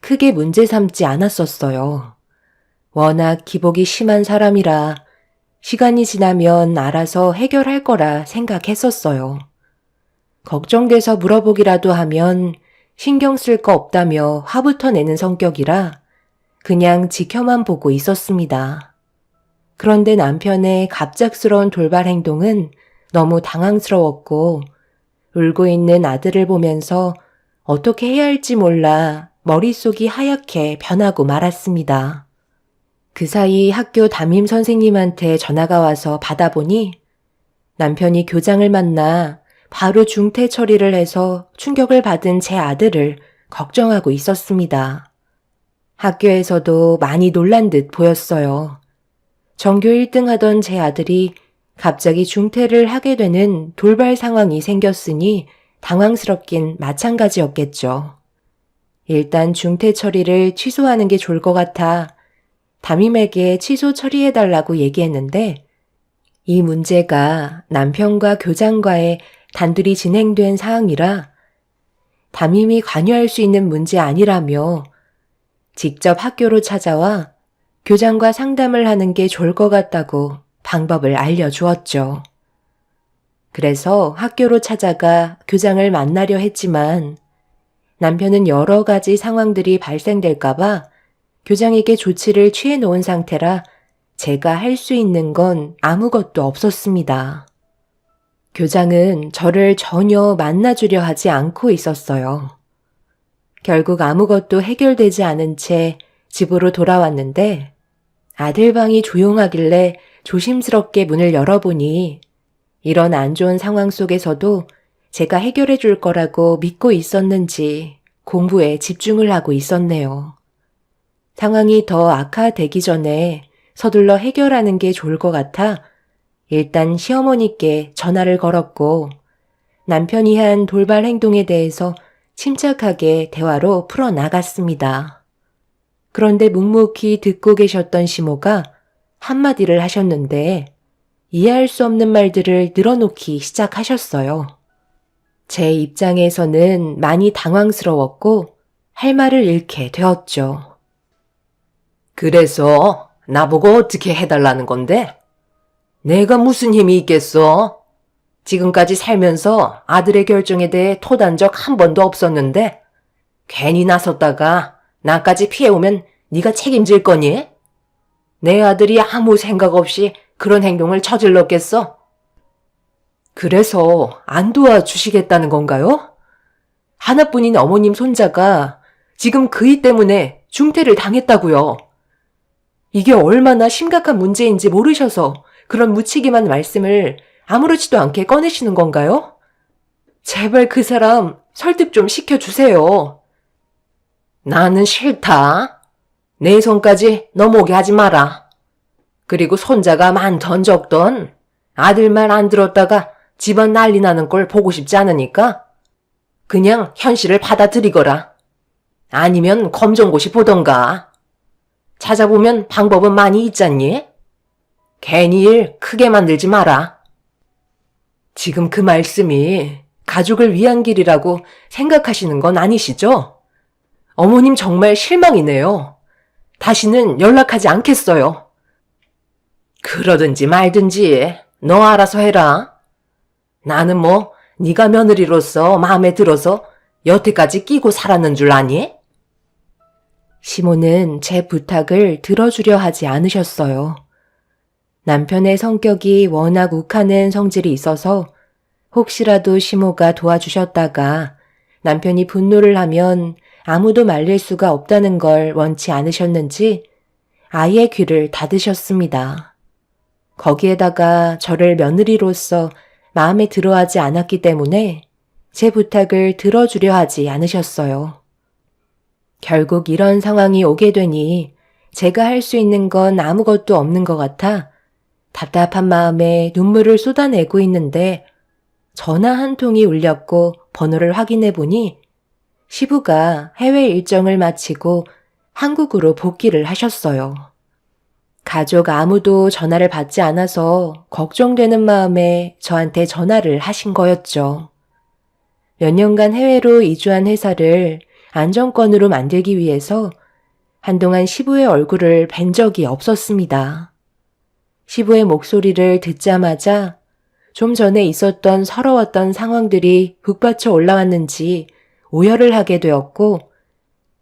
크게 문제 삼지 않았었어요. 워낙 기복이 심한 사람이라 시간이 지나면 알아서 해결할 거라 생각했었어요. 걱정돼서 물어보기라도 하면 신경 쓸 거 없다며 화부터 내는 성격이라 그냥 지켜만 보고 있었습니다. 그런데 남편의 갑작스러운 돌발 행동은 너무 당황스러웠고 울고 있는 아들을 보면서 어떻게 해야 할지 몰라 머릿속이 하얗게 변하고 말았습니다. 그 사이 학교 담임 선생님한테 전화가 와서 받아보니 남편이 교장을 만나 바로 중퇴 처리를 해서 충격을 받은 제 아들을 걱정하고 있었습니다. 학교에서도 많이 놀란 듯 보였어요. 전교 1등 하던 제 아들이 갑자기 중퇴를 하게 되는 돌발 상황이 생겼으니 당황스럽긴 마찬가지였겠죠. 일단 중퇴 처리를 취소하는 게 좋을 것 같아 담임에게 취소 처리해달라고 얘기했는데 이 문제가 남편과 교장과의 단둘이 진행된 사항이라 담임이 관여할 수 있는 문제 아니라며 직접 학교로 찾아와 교장과 상담을 하는 게 좋을 것 같다고 방법을 알려주었죠. 그래서 학교로 찾아가 교장을 만나려 했지만 남편은 여러 가지 상황들이 발생될까봐 교장에게 조치를 취해 놓은 상태라 제가 할 수 있는 건 아무것도 없었습니다. 교장은 저를 전혀 만나주려 하지 않고 있었어요. 결국 아무것도 해결되지 않은 채 집으로 돌아왔는데 아들 방이 조용하길래 조심스럽게 문을 열어보니 이런 안 좋은 상황 속에서도 제가 해결해 줄 거라고 믿고 있었는지 공부에 집중을 하고 있었네요. 상황이 더 악화되기 전에 서둘러 해결하는 게 좋을 것 같아 일단 시어머니께 전화를 걸었고 남편이 한 돌발 행동에 대해서 침착하게 대화로 풀어나갔습니다. 그런데 묵묵히 듣고 계셨던 시모가 한마디를 하셨는데 이해할 수 없는 말들을 늘어놓기 시작하셨어요. 제 입장에서는 많이 당황스러웠고 할 말을 잃게 되었죠. 그래서 나보고 어떻게 해달라는 건데? 내가 무슨 힘이 있겠어? 지금까지 살면서 아들의 결정에 대해 토단 적 한 번도 없었는데 괜히 나섰다가 나까지 피해오면 네가 책임질 거니? 내 아들이 아무 생각 없이 그런 행동을 저질렀겠어? 그래서 안 도와주시겠다는 건가요? 하나뿐인 어머님 손자가 지금 그이 때문에 중퇴를 당했다고요. 이게 얼마나 심각한 문제인지 모르셔서 그런 무책임한 말씀을 아무렇지도 않게 꺼내시는 건가요? 제발 그 사람 설득 좀 시켜주세요. 나는 싫다. 내 손까지 넘어오게 하지 마라. 그리고 손자가 많던 적던 아들 말 안 들었다가 집안 난리 나는 걸 보고 싶지 않으니까 그냥 현실을 받아들이거라. 아니면 검정고시 보던가. 찾아보면 방법은 많이 있잖니? 괜히 일 크게 만들지 마라. 지금 그 말씀이 가족을 위한 길이라고 생각하시는 건 아니시죠? 어머님 정말 실망이네요. 다시는 연락하지 않겠어요. 그러든지 말든지 너 알아서 해라. 나는 뭐 네가 며느리로서 마음에 들어서 여태까지 끼고 살았는 줄 아니? 시모는 제 부탁을 들어주려 하지 않으셨어요. 남편의 성격이 워낙 욱하는 성질이 있어서 혹시라도 시모가 도와주셨다가 남편이 분노를 하면 아무도 말릴 수가 없다는 걸 원치 않으셨는지 아예 귀를 닫으셨습니다. 거기에다가 저를 며느리로서 마음에 들어하지 않았기 때문에 제 부탁을 들어주려 하지 않으셨어요. 결국 이런 상황이 오게 되니 제가 할 수 있는 건 아무것도 없는 것 같아 답답한 마음에 눈물을 쏟아내고 있는데 전화 한 통이 울렸고 번호를 확인해 보니 시부가 해외 일정을 마치고 한국으로 복귀를 하셨어요. 가족 아무도 전화를 받지 않아서 걱정되는 마음에 저한테 전화를 하신 거였죠. 몇 년간 해외로 이주한 회사를 안정권으로 만들기 위해서 한동안 시부의 얼굴을 뵌 적이 없었습니다. 시부의 목소리를 듣자마자 좀 전에 있었던 서러웠던 상황들이 북받쳐 올라왔는지 오열을 하게 되었고,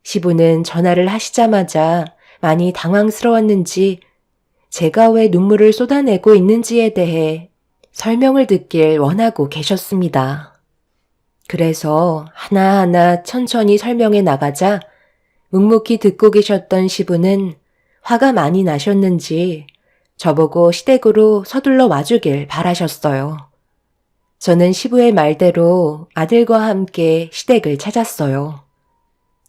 시부는 전화를 하시자마자 많이 당황스러웠는지 제가 왜 눈물을 쏟아내고 있는지에 대해 설명을 듣길 원하고 계셨습니다. 그래서 하나하나 천천히 설명해 나가자 묵묵히 듣고 계셨던 시부는 화가 많이 나셨는지 저보고 시댁으로 서둘러 와주길 바라셨어요. 저는 시부의 말대로 아들과 함께 시댁을 찾았어요.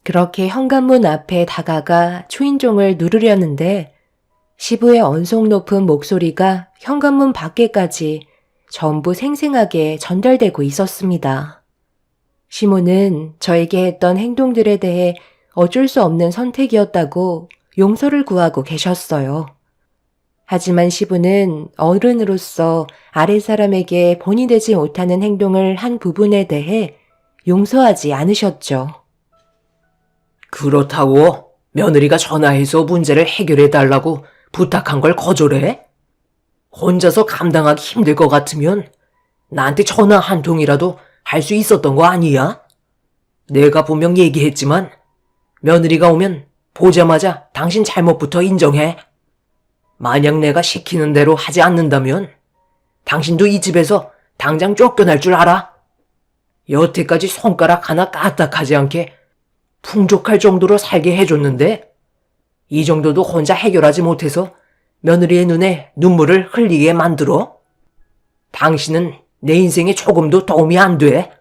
그렇게 현관문 앞에 다가가 초인종을 누르려는데 시부의 언성 높은 목소리가 현관문 밖에까지 전부 생생하게 전달되고 있었습니다. 시모는 저에게 했던 행동들에 대해 어쩔 수 없는 선택이었다고 용서를 구하고 계셨어요. 하지만 시부는 어른으로서 아랫사람에게 본이 되지 못하는 행동을 한 부분에 대해 용서하지 않으셨죠. 그렇다고 며느리가 전화해서 문제를 해결해달라고 부탁한 걸 거절해? 혼자서 감당하기 힘들 것 같으면 나한테 전화 한 통이라도 할 수 있었던 거 아니야? 내가 분명 얘기했지만 며느리가 오면 보자마자 당신 잘못부터 인정해. 만약 내가 시키는 대로 하지 않는다면 당신도 이 집에서 당장 쫓겨날 줄 알아? 여태까지 손가락 하나 까딱하지 않게 풍족할 정도로 살게 해줬는데 이 정도도 혼자 해결하지 못해서 며느리의 눈에 눈물을 흘리게 만들어? 당신은 내 인생에 조금도 도움이 안 돼.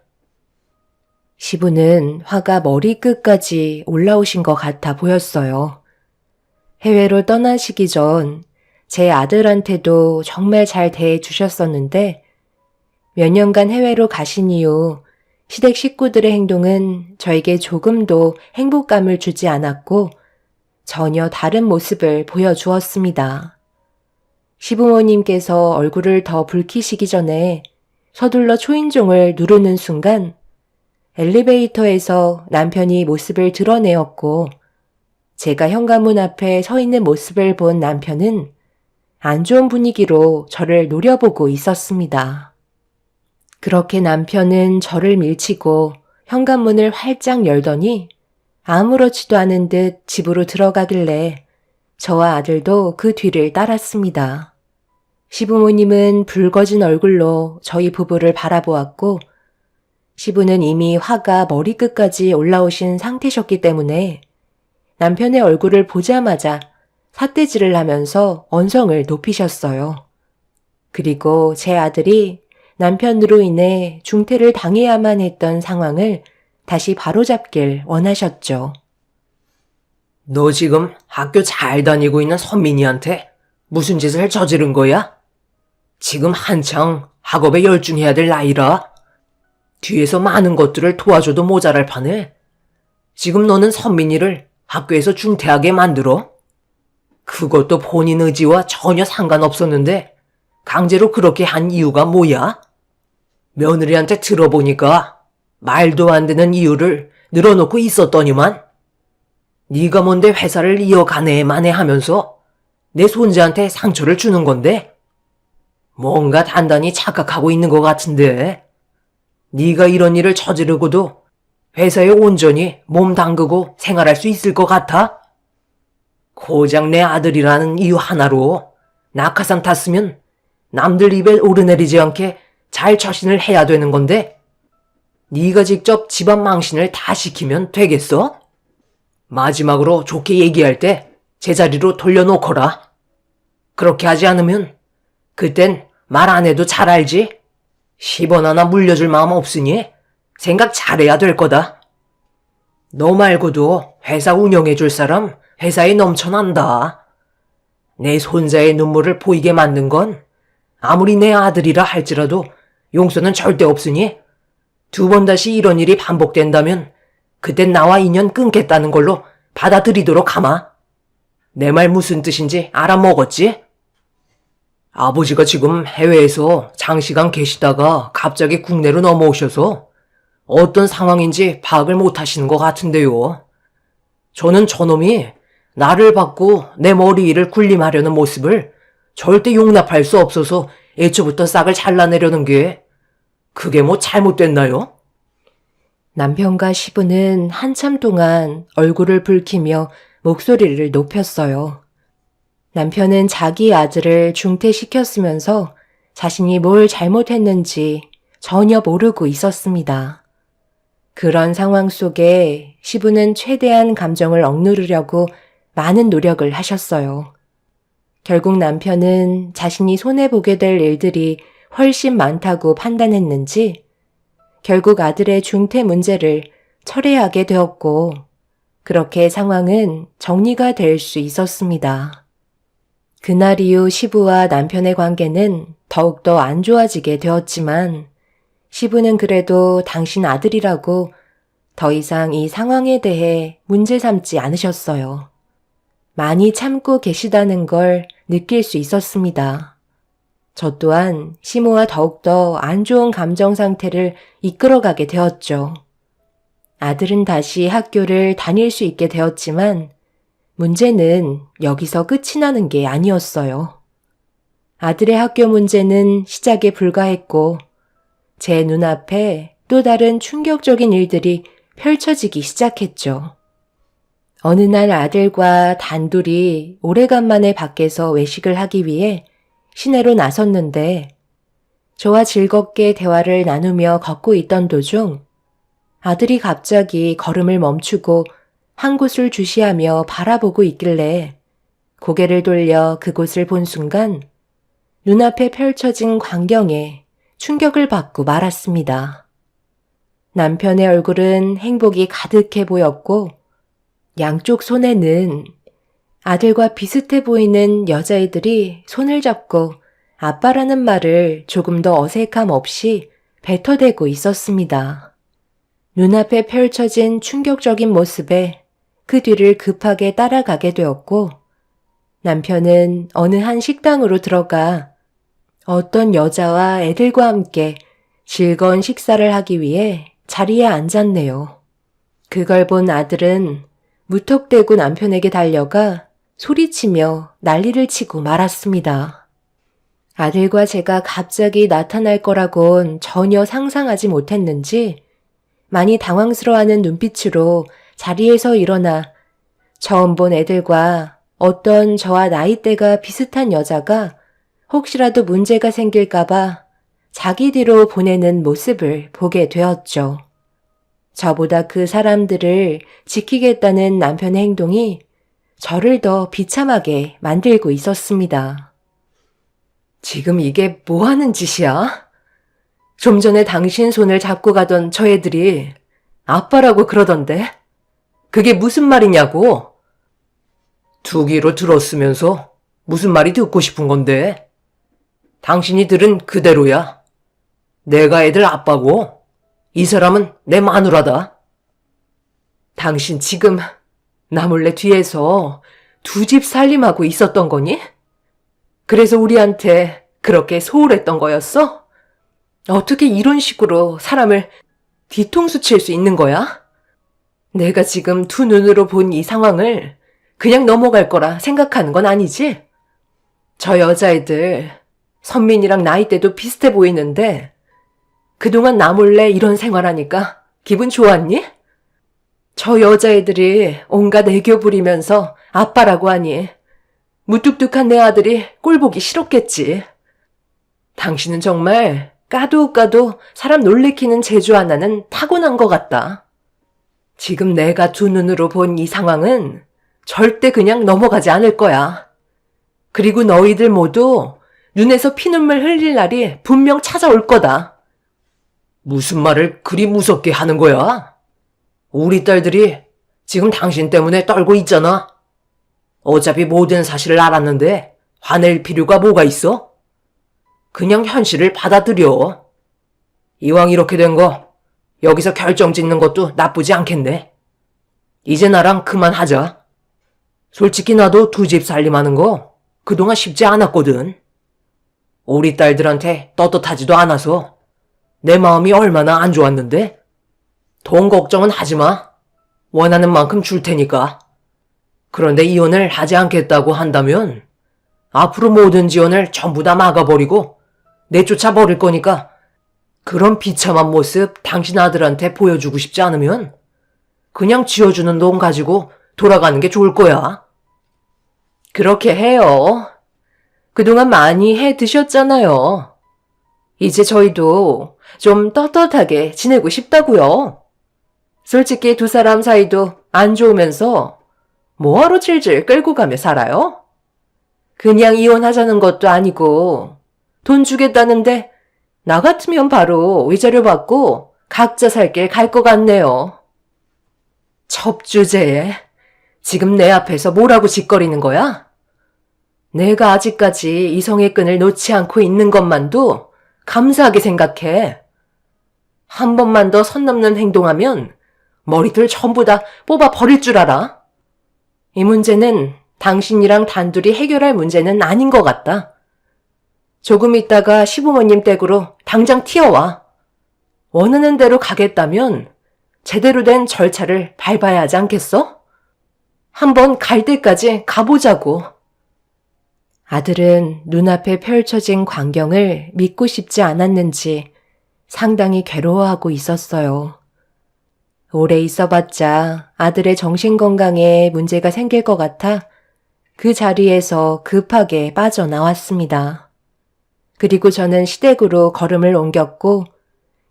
시부는 화가 머리끝까지 올라오신 것 같아 보였어요. 해외로 떠나시기 전 제 아들한테도 정말 잘 대해주셨었는데 몇 년간 해외로 가신 이후 시댁 식구들의 행동은 저에게 조금도 행복감을 주지 않았고 전혀 다른 모습을 보여주었습니다. 시부모님께서 얼굴을 더 붉히시기 전에 서둘러 초인종을 누르는 순간 엘리베이터에서 남편이 모습을 드러내었고 제가 현관문 앞에 서 있는 모습을 본 남편은 안 좋은 분위기로 저를 노려보고 있었습니다. 그렇게 남편은 저를 밀치고 현관문을 활짝 열더니 아무렇지도 않은 듯 집으로 들어가길래 저와 아들도 그 뒤를 따랐습니다. 시부모님은 붉어진 얼굴로 저희 부부를 바라보았고 시부는 이미 화가 머리끝까지 올라오신 상태셨기 때문에 남편의 얼굴을 보자마자 삿대질을 하면서 언성을 높이셨어요. 그리고 제 아들이 남편으로 인해 중태를 당해야만 했던 상황을 다시 바로잡길 원하셨죠. 너 지금 학교 잘 다니고 있는 선민이한테 무슨 짓을 저지른 거야? 지금 한창 학업에 열중해야 될 나이라 뒤에서 많은 것들을 도와줘도 모자랄 판에 지금 너는 선민이를 학교에서 중퇴하게 만들어? 그것도 본인 의지와 전혀 상관없었는데 강제로 그렇게 한 이유가 뭐야? 며느리한테 들어보니까 말도 안 되는 이유를 늘어놓고 있었더니만 네가 뭔데 회사를 이어가네 마네 하면서 내 손자한테 상처를 주는 건데 뭔가 단단히 착각하고 있는 것 같은데 네가 이런 일을 저지르고도 회사에 온전히 몸 담그고 생활할 수 있을 것 같아? 고작 내 아들이라는 이유 하나로 낙하산 탔으면 남들 입에 오르내리지 않게 잘 처신을 해야 되는 건데 네가 직접 집안 망신을 다 시키면 되겠어? 마지막으로 좋게 얘기할 때 제자리로 돌려놓거라. 그렇게 하지 않으면 그땐 말 안 해도 잘 알지? 10원 하나 물려줄 마음 없으니 생각 잘해야 될 거다. 너 말고도 회사 운영해줄 사람 회사에 넘쳐난다. 내 손자의 눈물을 보이게 만든 건 아무리 내 아들이라 할지라도 용서는 절대 없으니 두 번 다시 이런 일이 반복된다면 그땐 나와 인연 끊겠다는 걸로 받아들이도록 하마. 내 말 무슨 뜻인지 알아먹었지? 아버지가 지금 해외에서 장시간 계시다가 갑자기 국내로 넘어오셔서 어떤 상황인지 파악을 못 하시는 것 같은데요. 저는 저놈이 나를 받고 내 머리 위를 군림하려는 모습을 절대 용납할 수 없어서 애초부터 싹을 잘라내려는 게 그게 뭐 잘못됐나요? 남편과 시부는 한참 동안 얼굴을 붉히며 목소리를 높였어요. 남편은 자기 아들을 중퇴시켰으면서 자신이 뭘 잘못했는지 전혀 모르고 있었습니다. 그런 상황 속에 시부는 최대한 감정을 억누르려고 많은 노력을 하셨어요. 결국 남편은 자신이 손해보게 될 일들이 훨씬 많다고 판단했는지 결국 아들의 중퇴 문제를 철회하게 되었고 그렇게 상황은 정리가 될 수 있었습니다. 그날 이후 시부와 남편의 관계는 더욱더 안 좋아지게 되었지만 시부는 그래도 당신 아들이라고 더 이상 이 상황에 대해 문제 삼지 않으셨어요. 많이 참고 계시다는 걸 느낄 수 있었습니다. 저 또한 시모와 더욱더 안 좋은 감정 상태를 이끌어가게 되었죠. 아들은 다시 학교를 다닐 수 있게 되었지만 문제는 여기서 끝이 나는 게 아니었어요. 아들의 학교 문제는 시작에 불과했고 제 눈앞에 또 다른 충격적인 일들이 펼쳐지기 시작했죠. 어느 날 아들과 단둘이 오래간만에 밖에서 외식을 하기 위해 시내로 나섰는데 저와 즐겁게 대화를 나누며 걷고 있던 도중 아들이 갑자기 걸음을 멈추고 한 곳을 주시하며 바라보고 있길래 고개를 돌려 그곳을 본 순간 눈앞에 펼쳐진 광경에 충격을 받고 말았습니다. 남편의 얼굴은 행복이 가득해 보였고 양쪽 손에는 아들과 비슷해 보이는 여자애들이 손을 잡고 아빠라는 말을 조금 더 어색함 없이 뱉어대고 있었습니다. 눈앞에 펼쳐진 충격적인 모습에 그 뒤를 급하게 따라가게 되었고 남편은 어느 한 식당으로 들어가 어떤 여자와 애들과 함께 즐거운 식사를 하기 위해 자리에 앉았네요. 그걸 본 아들은 무턱대고 남편에게 달려가 소리치며 난리를 치고 말았습니다. 아들과 제가 갑자기 나타날 거라곤 전혀 상상하지 못했는지 많이 당황스러워하는 눈빛으로 자리에서 일어나 처음 본 애들과 어떤 저와 나이대가 비슷한 여자가 혹시라도 문제가 생길까봐 자기 뒤로 보내는 모습을 보게 되었죠. 저보다 그 사람들을 지키겠다는 남편의 행동이 저를 더 비참하게 만들고 있었습니다. 지금 이게 뭐 하는 짓이야? 좀 전에 당신 손을 잡고 가던 저 애들이 아빠라고 그러던데? 그게 무슨 말이냐고? 두 귀로 들었으면서 무슨 말이 듣고 싶은 건데? 당신이 들은 그대로야. 내가 애들 아빠고 이 사람은 내 마누라다. 당신 지금 나 몰래 뒤에서 두 집 살림하고 있었던 거니? 그래서 우리한테 그렇게 소홀했던 거였어? 어떻게 이런 식으로 사람을 뒤통수 칠 수 있는 거야? 내가 지금 두 눈으로 본 이 상황을 그냥 넘어갈 거라 생각하는 건 아니지? 저 여자애들 선민이랑 나이대도 비슷해 보이는데 그동안 나 몰래 이런 생활하니까 기분 좋았니? 저 여자애들이 온갖 애교 부리면서 아빠라고 하니 무뚝뚝한 내 아들이 꼴보기 싫었겠지. 당신은 정말 까도 사람 놀래키는 재주 하나는 타고난 것 같다. 지금 내가 두 눈으로 본 이 상황은 절대 그냥 넘어가지 않을 거야. 그리고 너희들 모두 눈에서 피눈물 흘릴 날이 분명 찾아올 거다. 무슨 말을 그리 무섭게 하는 거야? 우리 딸들이 지금 당신 때문에 떨고 있잖아. 어차피 모든 사실을 알았는데 화낼 필요가 뭐가 있어? 그냥 현실을 받아들여. 이왕 이렇게 된 거 여기서 결정 짓는 것도 나쁘지 않겠네. 이제 나랑 그만하자. 솔직히 나도 두 집 살림하는 거 그동안 쉽지 않았거든. 우리 딸들한테 떳떳하지도 않아서 내 마음이 얼마나 안 좋았는데. 돈 걱정은 하지 마. 원하는 만큼 줄 테니까. 그런데 이혼을 하지 않겠다고 한다면 앞으로 모든 지원을 전부 다 막아버리고 내쫓아 버릴 거니까 그런 비참한 모습 당신 아들한테 보여주고 싶지 않으면 그냥 쥐어주는 돈 가지고 돌아가는 게 좋을 거야. 그렇게 해요. 그동안 많이 해 드셨잖아요. 이제 저희도 좀 떳떳하게 지내고 싶다고요. 솔직히 두 사람 사이도 안 좋으면서 뭐하러 질질 끌고 가며 살아요? 그냥 이혼하자는 것도 아니고 돈 주겠다는데 나 같으면 바로 위자료 받고 각자 살 길 갈 것 같네요. 첩주제. 지금 내 앞에서 뭐라고 짓거리는 거야? 내가 아직까지 이성의 끈을 놓지 않고 있는 것만도 감사하게 생각해. 한 번만 더 선 넘는 행동하면 머리들 전부 다 뽑아 버릴 줄 알아. 이 문제는 당신이랑 단둘이 해결할 문제는 아닌 것 같다. 조금 있다가 시부모님 댁으로 당장 튀어와. 원하는 대로 가겠다면 제대로 된 절차를 밟아야 하지 않겠어? 한번 갈 때까지 가보자고. 아들은 눈앞에 펼쳐진 광경을 믿고 싶지 않았는지 상당히 괴로워하고 있었어요. 오래 있어봤자 아들의 정신건강에 문제가 생길 것 같아 그 자리에서 급하게 빠져나왔습니다. 그리고 저는 시댁으로 걸음을 옮겼고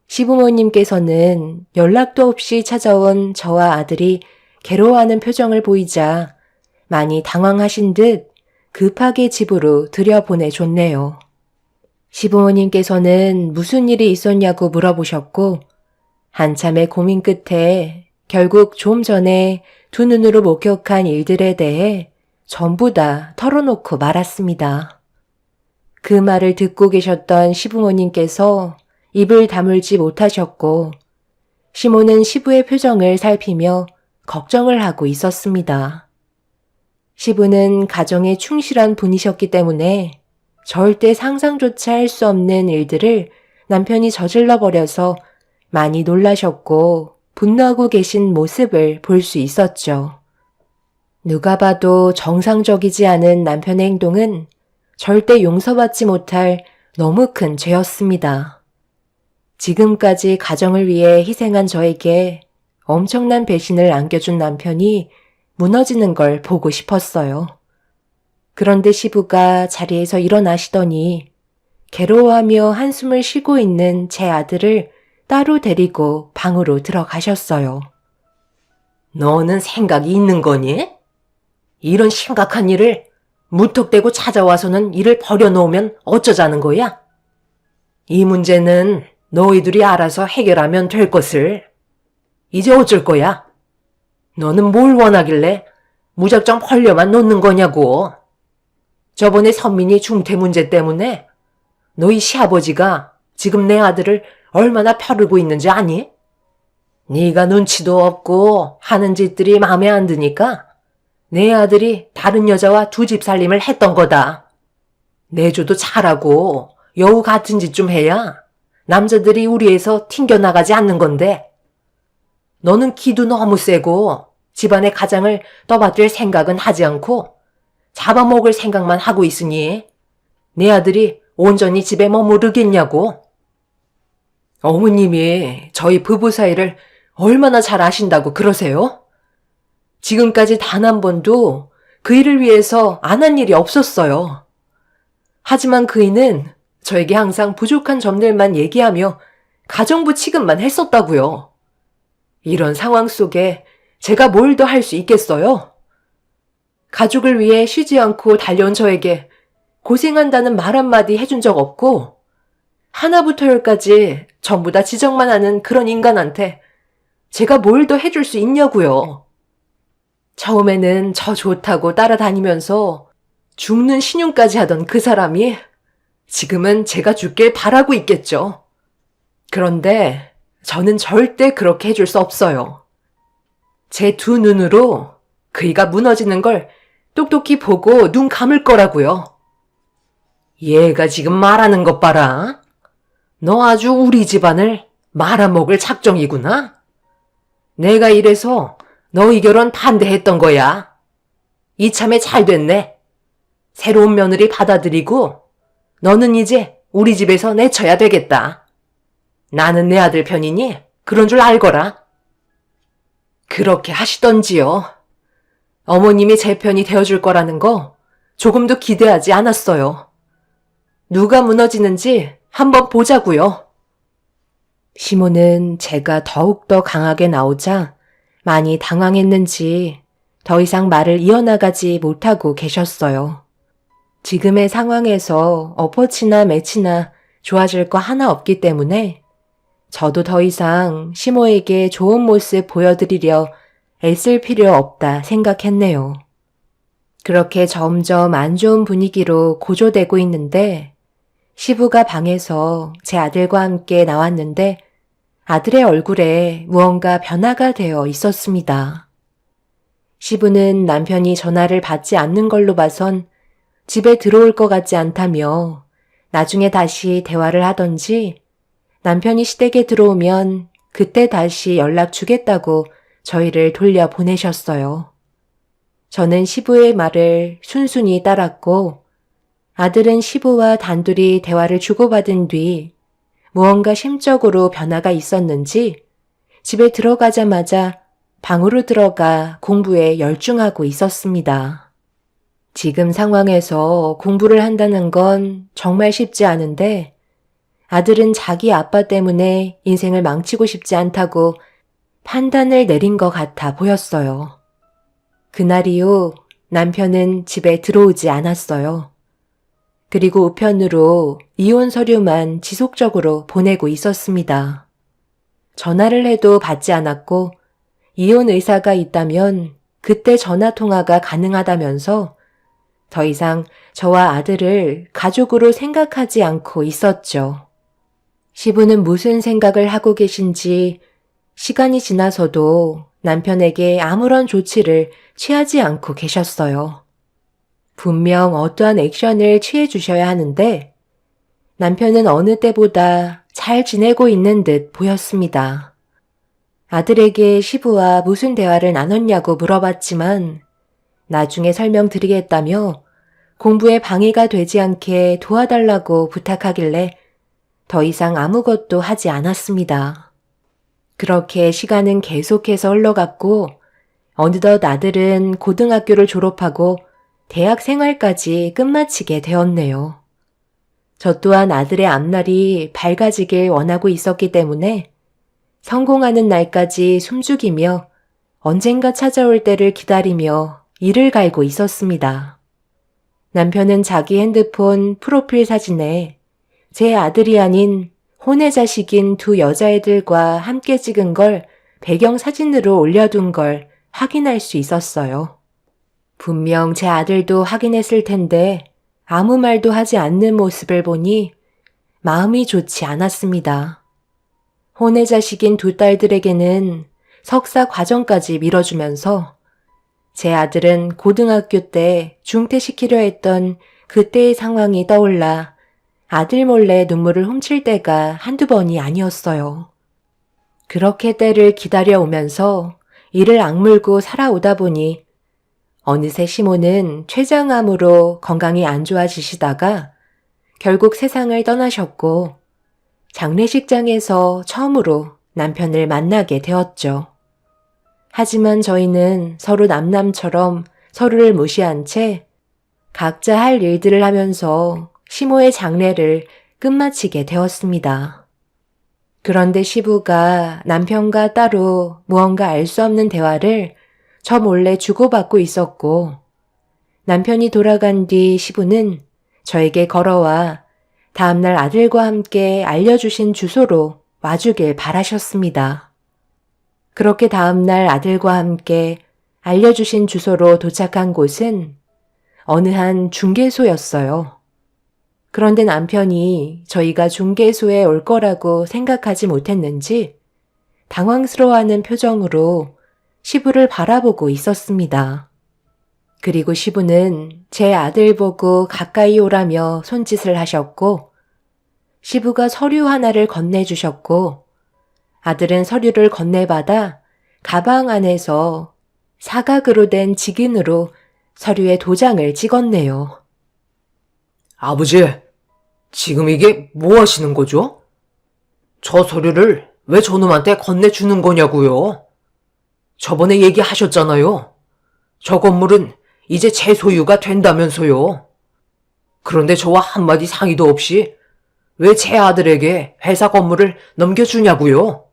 시부모님께서는 연락도 없이 찾아온 저와 아들이 괴로워하는 표정을 보이자 많이 당황하신 듯 급하게 집으로 들여보내줬네요. 시부모님께서는 무슨 일이 있었냐고 물어보셨고 한참의 고민 끝에 결국 좀 전에 두 눈으로 목격한 일들에 대해 전부 다 털어놓고 말았습니다. 그 말을 듣고 계셨던 시부모님께서 입을 다물지 못하셨고 시모는 시부의 표정을 살피며 걱정을 하고 있었습니다. 시부는 가정에 충실한 분이셨기 때문에 절대 상상조차 할 수 없는 일들을 남편이 저질러 버려서 많이 놀라셨고 분노하고 계신 모습을 볼 수 있었죠. 누가 봐도 정상적이지 않은 남편의 행동은 절대 용서받지 못할 너무 큰 죄였습니다. 지금까지 가정을 위해 희생한 저에게 엄청난 배신을 안겨준 남편이 무너지는 걸 보고 싶었어요. 그런데 시부가 자리에서 일어나시더니 괴로워하며 한숨을 쉬고 있는 제 아들을 따로 데리고 방으로 들어가셨어요. 너는 생각이 있는 거니? 이런 심각한 일을 무턱대고 찾아와서는 일을 버려놓으면 어쩌자는 거야? 이 문제는 너희들이 알아서 해결하면 될 것을. 이제 어쩔 거야? 너는 뭘 원하길래 무작정 벌려만 놓는 거냐고. 저번에 선민이 중퇴 문제 때문에 너희 시아버지가 지금 내 아들을 얼마나 펴르고 있는지 아니? 네가 눈치도 없고 하는 짓들이 마음에 안 드니까 내 아들이 다른 여자와 두 집 살림을 했던 거다. 내조도 잘하고 여우 같은 짓 좀 해야 남자들이 우리에서 튕겨나가지 않는 건데 너는 기도 너무 세고 집안의 가장을 떠받들 생각은 하지 않고 잡아먹을 생각만 하고 있으니 내 아들이 온전히 집에 머무르겠냐고. 어머님이 저희 부부 사이를 얼마나 잘 아신다고 그러세요? 지금까지 단 한 번도 그 일을 위해서 안 한 일이 없었어요. 하지만 그이는 저에게 항상 부족한 점들만 얘기하며 가정부 취급만 했었다고요. 이런 상황 속에 제가 뭘 더 할 수 있겠어요? 가족을 위해 쉬지 않고 달려온 저에게 고생한다는 말 한마디 해준 적 없고 하나부터 열까지 전부 다 지적만 하는 그런 인간한테 제가 뭘 더 해줄 수 있냐고요. 처음에는 저 좋다고 따라다니면서 죽는 신용까지 하던 그 사람이 지금은 제가 죽길 바라고 있겠죠. 그런데 저는 절대 그렇게 해줄 수 없어요. 제 두 눈으로 그이가 무너지는 걸 똑똑히 보고 눈 감을 거라고요. 얘가 지금 말하는 것 봐라. 너 아주 우리 집안을 말아먹을 작정이구나. 내가 이래서 너희 결혼 반대했던 거야. 이참에 잘 됐네. 새로운 며느리 받아들이고 너는 이제 우리 집에서 내쳐야 되겠다. 나는 내 아들 편이니 그런 줄 알거라. 그렇게 하시던지요. 어머님이 제 편이 되어줄 거라는 거 조금도 기대하지 않았어요. 누가 무너지는지 한번 보자고요. 시모는 제가 더욱더 강하게 나오자 많이 당황했는지 더 이상 말을 이어나가지 못하고 계셨어요. 지금의 상황에서 어퍼치나 매치나 좋아질 거 하나 없기 때문에 저도 더 이상 시모에게 좋은 모습 보여드리려 애쓸 필요 없다 생각했네요. 그렇게 점점 안 좋은 분위기로 고조되고 있는데 시부가 방에서 제 아들과 함께 나왔는데 아들의 얼굴에 무언가 변화가 되어 있었습니다. 시부는 남편이 전화를 받지 않는 걸로 봐선 집에 들어올 것 같지 않다며 나중에 다시 대화를 하던지 남편이 시댁에 들어오면 그때 다시 연락 주겠다고 저희를 돌려보내셨어요. 저는 시부의 말을 순순히 따랐고 아들은 시부와 단둘이 대화를 주고받은 뒤 무언가 심적으로 변화가 있었는지 집에 들어가자마자 방으로 들어가 공부에 열중하고 있었습니다. 지금 상황에서 공부를 한다는 건 정말 쉽지 않은데 아들은 자기 아빠 때문에 인생을 망치고 싶지 않다고 판단을 내린 것 같아 보였어요. 그날 이후 남편은 집에 들어오지 않았어요. 그리고 우편으로 이혼 서류만 지속적으로 보내고 있었습니다. 전화를 해도 받지 않았고 이혼 의사가 있다면 그때 전화 통화가 가능하다면서 더 이상 저와 아들을 가족으로 생각하지 않고 있었죠. 시부는 무슨 생각을 하고 계신지 시간이 지나서도 남편에게 아무런 조치를 취하지 않고 계셨어요. 분명 어떠한 액션을 취해 주셔야 하는데 남편은 어느 때보다 잘 지내고 있는 듯 보였습니다. 아들에게 시부와 무슨 대화를 나눴냐고 물어봤지만 나중에 설명드리겠다며 공부에 방해가 되지 않게 도와달라고 부탁하길래 더 이상 아무것도 하지 않았습니다. 그렇게 시간은 계속해서 흘러갔고 어느덧 아들은 고등학교를 졸업하고 대학 생활까지 끝마치게 되었네요. 저 또한 아들의 앞날이 밝아지길 원하고 있었기 때문에 성공하는 날까지 숨죽이며 언젠가 찾아올 때를 기다리며 이를 갈고 있었습니다. 남편은 자기 핸드폰 프로필 사진에 제 아들이 아닌 혼의 자식인 두 여자애들과 함께 찍은 걸 배경사진으로 올려둔 걸 확인할 수 있었어요. 분명 제 아들도 확인했을 텐데 아무 말도 하지 않는 모습을 보니 마음이 좋지 않았습니다. 혼의 자식인 두 딸들에게는 석사 과정까지 밀어주면서 제 아들은 고등학교 때 중퇴시키려 했던 그때의 상황이 떠올라 아들 몰래 눈물을 훔칠 때가 한두 번이 아니었어요. 그렇게 때를 기다려오면서 이를 악물고 살아오다 보니 어느새 시모는 췌장암으로 건강이 안 좋아지시다가 결국 세상을 떠나셨고 장례식장에서 처음으로 남편을 만나게 되었죠. 하지만 저희는 서로 남남처럼 서로를 무시한 채 각자 할 일들을 하면서 시모의 장례를 끝마치게 되었습니다. 그런데 시부가 남편과 따로 무언가 알 수 없는 대화를 저 몰래 주고받고 있었고 남편이 돌아간 뒤 시부는 저에게 걸어와 다음날 아들과 함께 알려주신 주소로 와주길 바라셨습니다. 그렇게 다음날 아들과 함께 알려주신 주소로 도착한 곳은 어느 한 중개소였어요. 그런데 남편이 저희가 중개소에 올 거라고 생각하지 못했는지 당황스러워하는 표정으로 시부를 바라보고 있었습니다. 그리고 시부는 제 아들 보고 가까이 오라며 손짓을 하셨고, 시부가 서류 하나를 건네주셨고, 아들은 서류를 건네받아 가방 안에서 사각으로 된 직인으로 서류에 도장을 찍었네요. 아버지, 지금 이게 뭐 하시는 거죠? 저 서류를 왜 저놈한테 건네주는 거냐고요? 저번에 얘기하셨잖아요. 저 건물은 이제 제 소유가 된다면서요. 그런데 저와 한마디 상의도 없이 왜 제 아들에게 회사 건물을 넘겨주냐고요?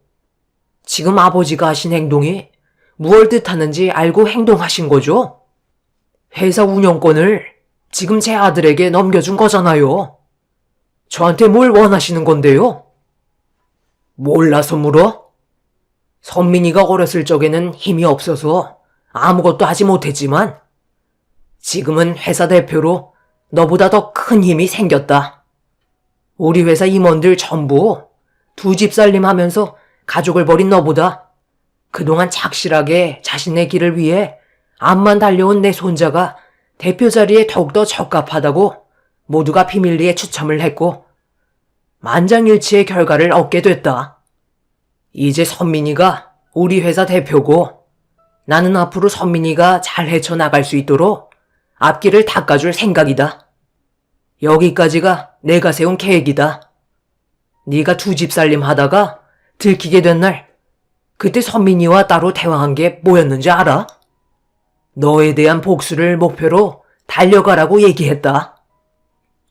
지금 아버지가 하신 행동이 무얼 뜻하는지 알고 행동하신 거죠? 회사 운영권을 지금 제 아들에게 넘겨준 거잖아요. 저한테 뭘 원하시는 건데요? 몰라서 물어? 선민이가 어렸을 적에는 힘이 없어서 아무것도 하지 못했지만 지금은 회사 대표로 너보다 더 큰 힘이 생겼다. 우리 회사 임원들 전부 두 집 살림하면서 가족을 버린 너보다 그동안 착실하게 자신의 길을 위해 앞만 달려온 내 손자가 대표 자리에 더욱더 적합하다고 모두가 비밀리에 추첨을 했고 만장일치의 결과를 얻게 됐다. 이제 선민이가 우리 회사 대표고 나는 앞으로 선민이가 잘 헤쳐나갈 수 있도록 앞길을 닦아줄 생각이다. 여기까지가 내가 세운 계획이다. 네가 두 집 살림 하다가 들키게 된 날 그때 선민이와 따로 대화한 게 뭐였는지 알아? 너에 대한 복수를 목표로 달려가라고 얘기했다.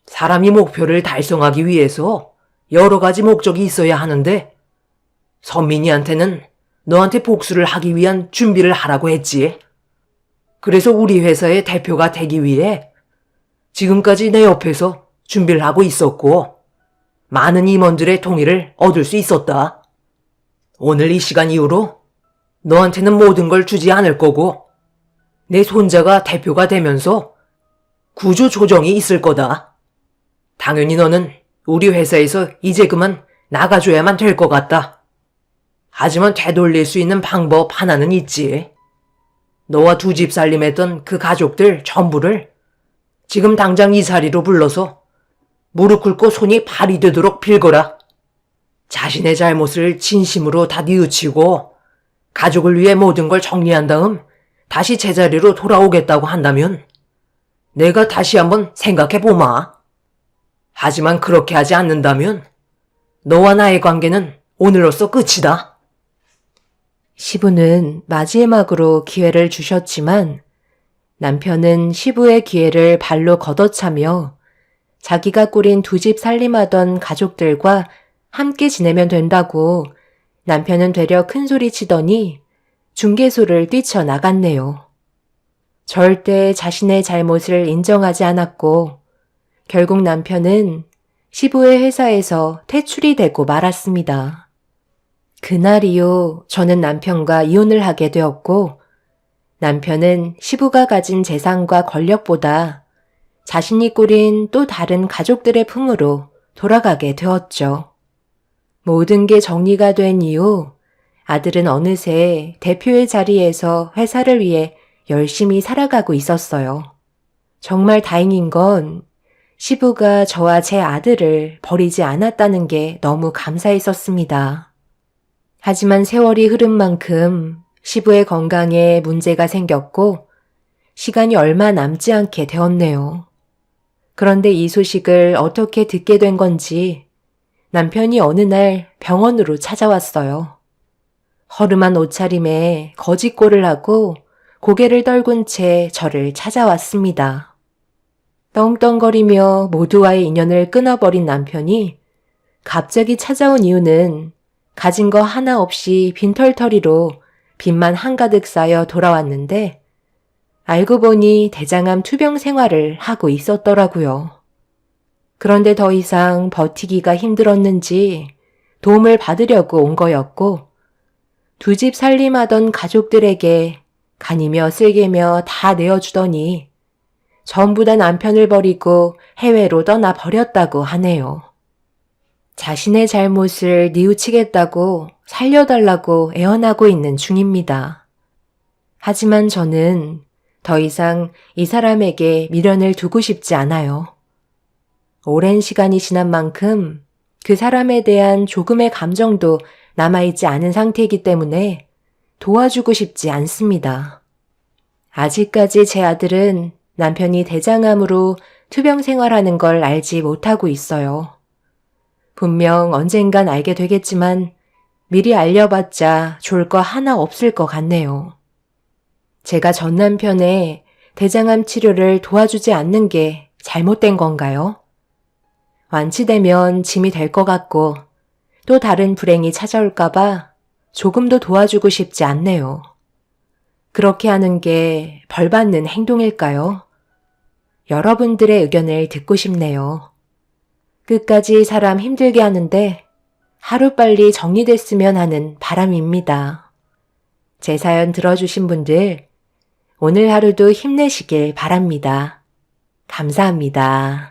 사람이 목표를 달성하기 위해서 여러 가지 목적이 있어야 하는데 선민이한테는 너한테 복수를 하기 위한 준비를 하라고 했지. 그래서 우리 회사의 대표가 되기 위해 지금까지 내 옆에서 준비를 하고 있었고 많은 임원들의 동의를 얻을 수 있었다. 오늘 이 시간 이후로 너한테는 모든 걸 주지 않을 거고 내 손자가 대표가 되면서 구조 조정이 있을 거다. 당연히 너는 우리 회사에서 이제 그만 나가줘야만 될 것 같다. 하지만 되돌릴 수 있는 방법 하나는 있지. 너와 두 집 살림했던 그 가족들 전부를 지금 당장 이 자리로 불러서 무릎 꿇고 손이 발이 되도록 빌거라. 자신의 잘못을 진심으로 다 뉘우치고 가족을 위해 모든 걸 정리한 다음 다시 제자리로 돌아오겠다고 한다면 내가 다시 한번 생각해보마. 하지만 그렇게 하지 않는다면 너와 나의 관계는 오늘로써 끝이다. 시부는 마지막으로 기회를 주셨지만 남편은 시부의 기회를 발로 걷어차며 자기가 꾸린 두 집 살림하던 가족들과 함께 지내면 된다고 남편은 되려 큰소리 치더니 중개소를 뛰쳐나갔네요. 절대 자신의 잘못을 인정하지 않았고 결국 남편은 시부의 회사에서 퇴출이 되고 말았습니다. 그날 이후 저는 남편과 이혼을 하게 되었고 남편은 시부가 가진 재산과 권력보다 자신이 꾸린 또 다른 가족들의 품으로 돌아가게 되었죠. 모든 게 정리가 된 이후 아들은 어느새 대표의 자리에서 회사를 위해 열심히 살아가고 있었어요. 정말 다행인 건 시부가 저와 제 아들을 버리지 않았다는 게 너무 감사했었습니다. 하지만 세월이 흐른 만큼 시부의 건강에 문제가 생겼고 시간이 얼마 남지 않게 되었네요. 그런데 이 소식을 어떻게 듣게 된 건지 남편이 어느 날 병원으로 찾아왔어요. 허름한 옷차림에 거짓골을 하고 고개를 떨군 채 저를 찾아왔습니다. 떵떵거리며 모두와의 인연을 끊어버린 남편이 갑자기 찾아온 이유는 가진 거 하나 없이 빈털터리로 빚만 한가득 쌓여 돌아왔는데 알고 보니 대장암 투병 생활을 하고 있었더라고요. 그런데 더 이상 버티기가 힘들었는지 도움을 받으려고 온 거였고 두 집 살림하던 가족들에게 간이며 쓸개며 다 내어주더니 전부 다 남편을 버리고 해외로 떠나 버렸다고 하네요. 자신의 잘못을 뉘우치겠다고 살려달라고 애원하고 있는 중입니다. 하지만 저는 더 이상 이 사람에게 미련을 두고 싶지 않아요. 오랜 시간이 지난 만큼 그 사람에 대한 조금의 감정도 남아있지 않은 상태이기 때문에 도와주고 싶지 않습니다. 아직까지 제 아들은 남편이 대장암으로 투병 생활하는 걸 알지 못하고 있어요. 분명 언젠간 알게 되겠지만 미리 알려봤자 좋을 거 하나 없을 것 같네요. 제가 전 남편의 대장암 치료를 도와주지 않는 게 잘못된 건가요? 완치되면 짐이 될 것 같고 또 다른 불행이 찾아올까봐 조금도 도와주고 싶지 않네요. 그렇게 하는 게 벌받는 행동일까요? 여러분들의 의견을 듣고 싶네요. 끝까지 사람 힘들게 하는데 하루빨리 정리됐으면 하는 바람입니다. 제 사연 들어주신 분들, 오늘 하루도 힘내시길 바랍니다. 감사합니다.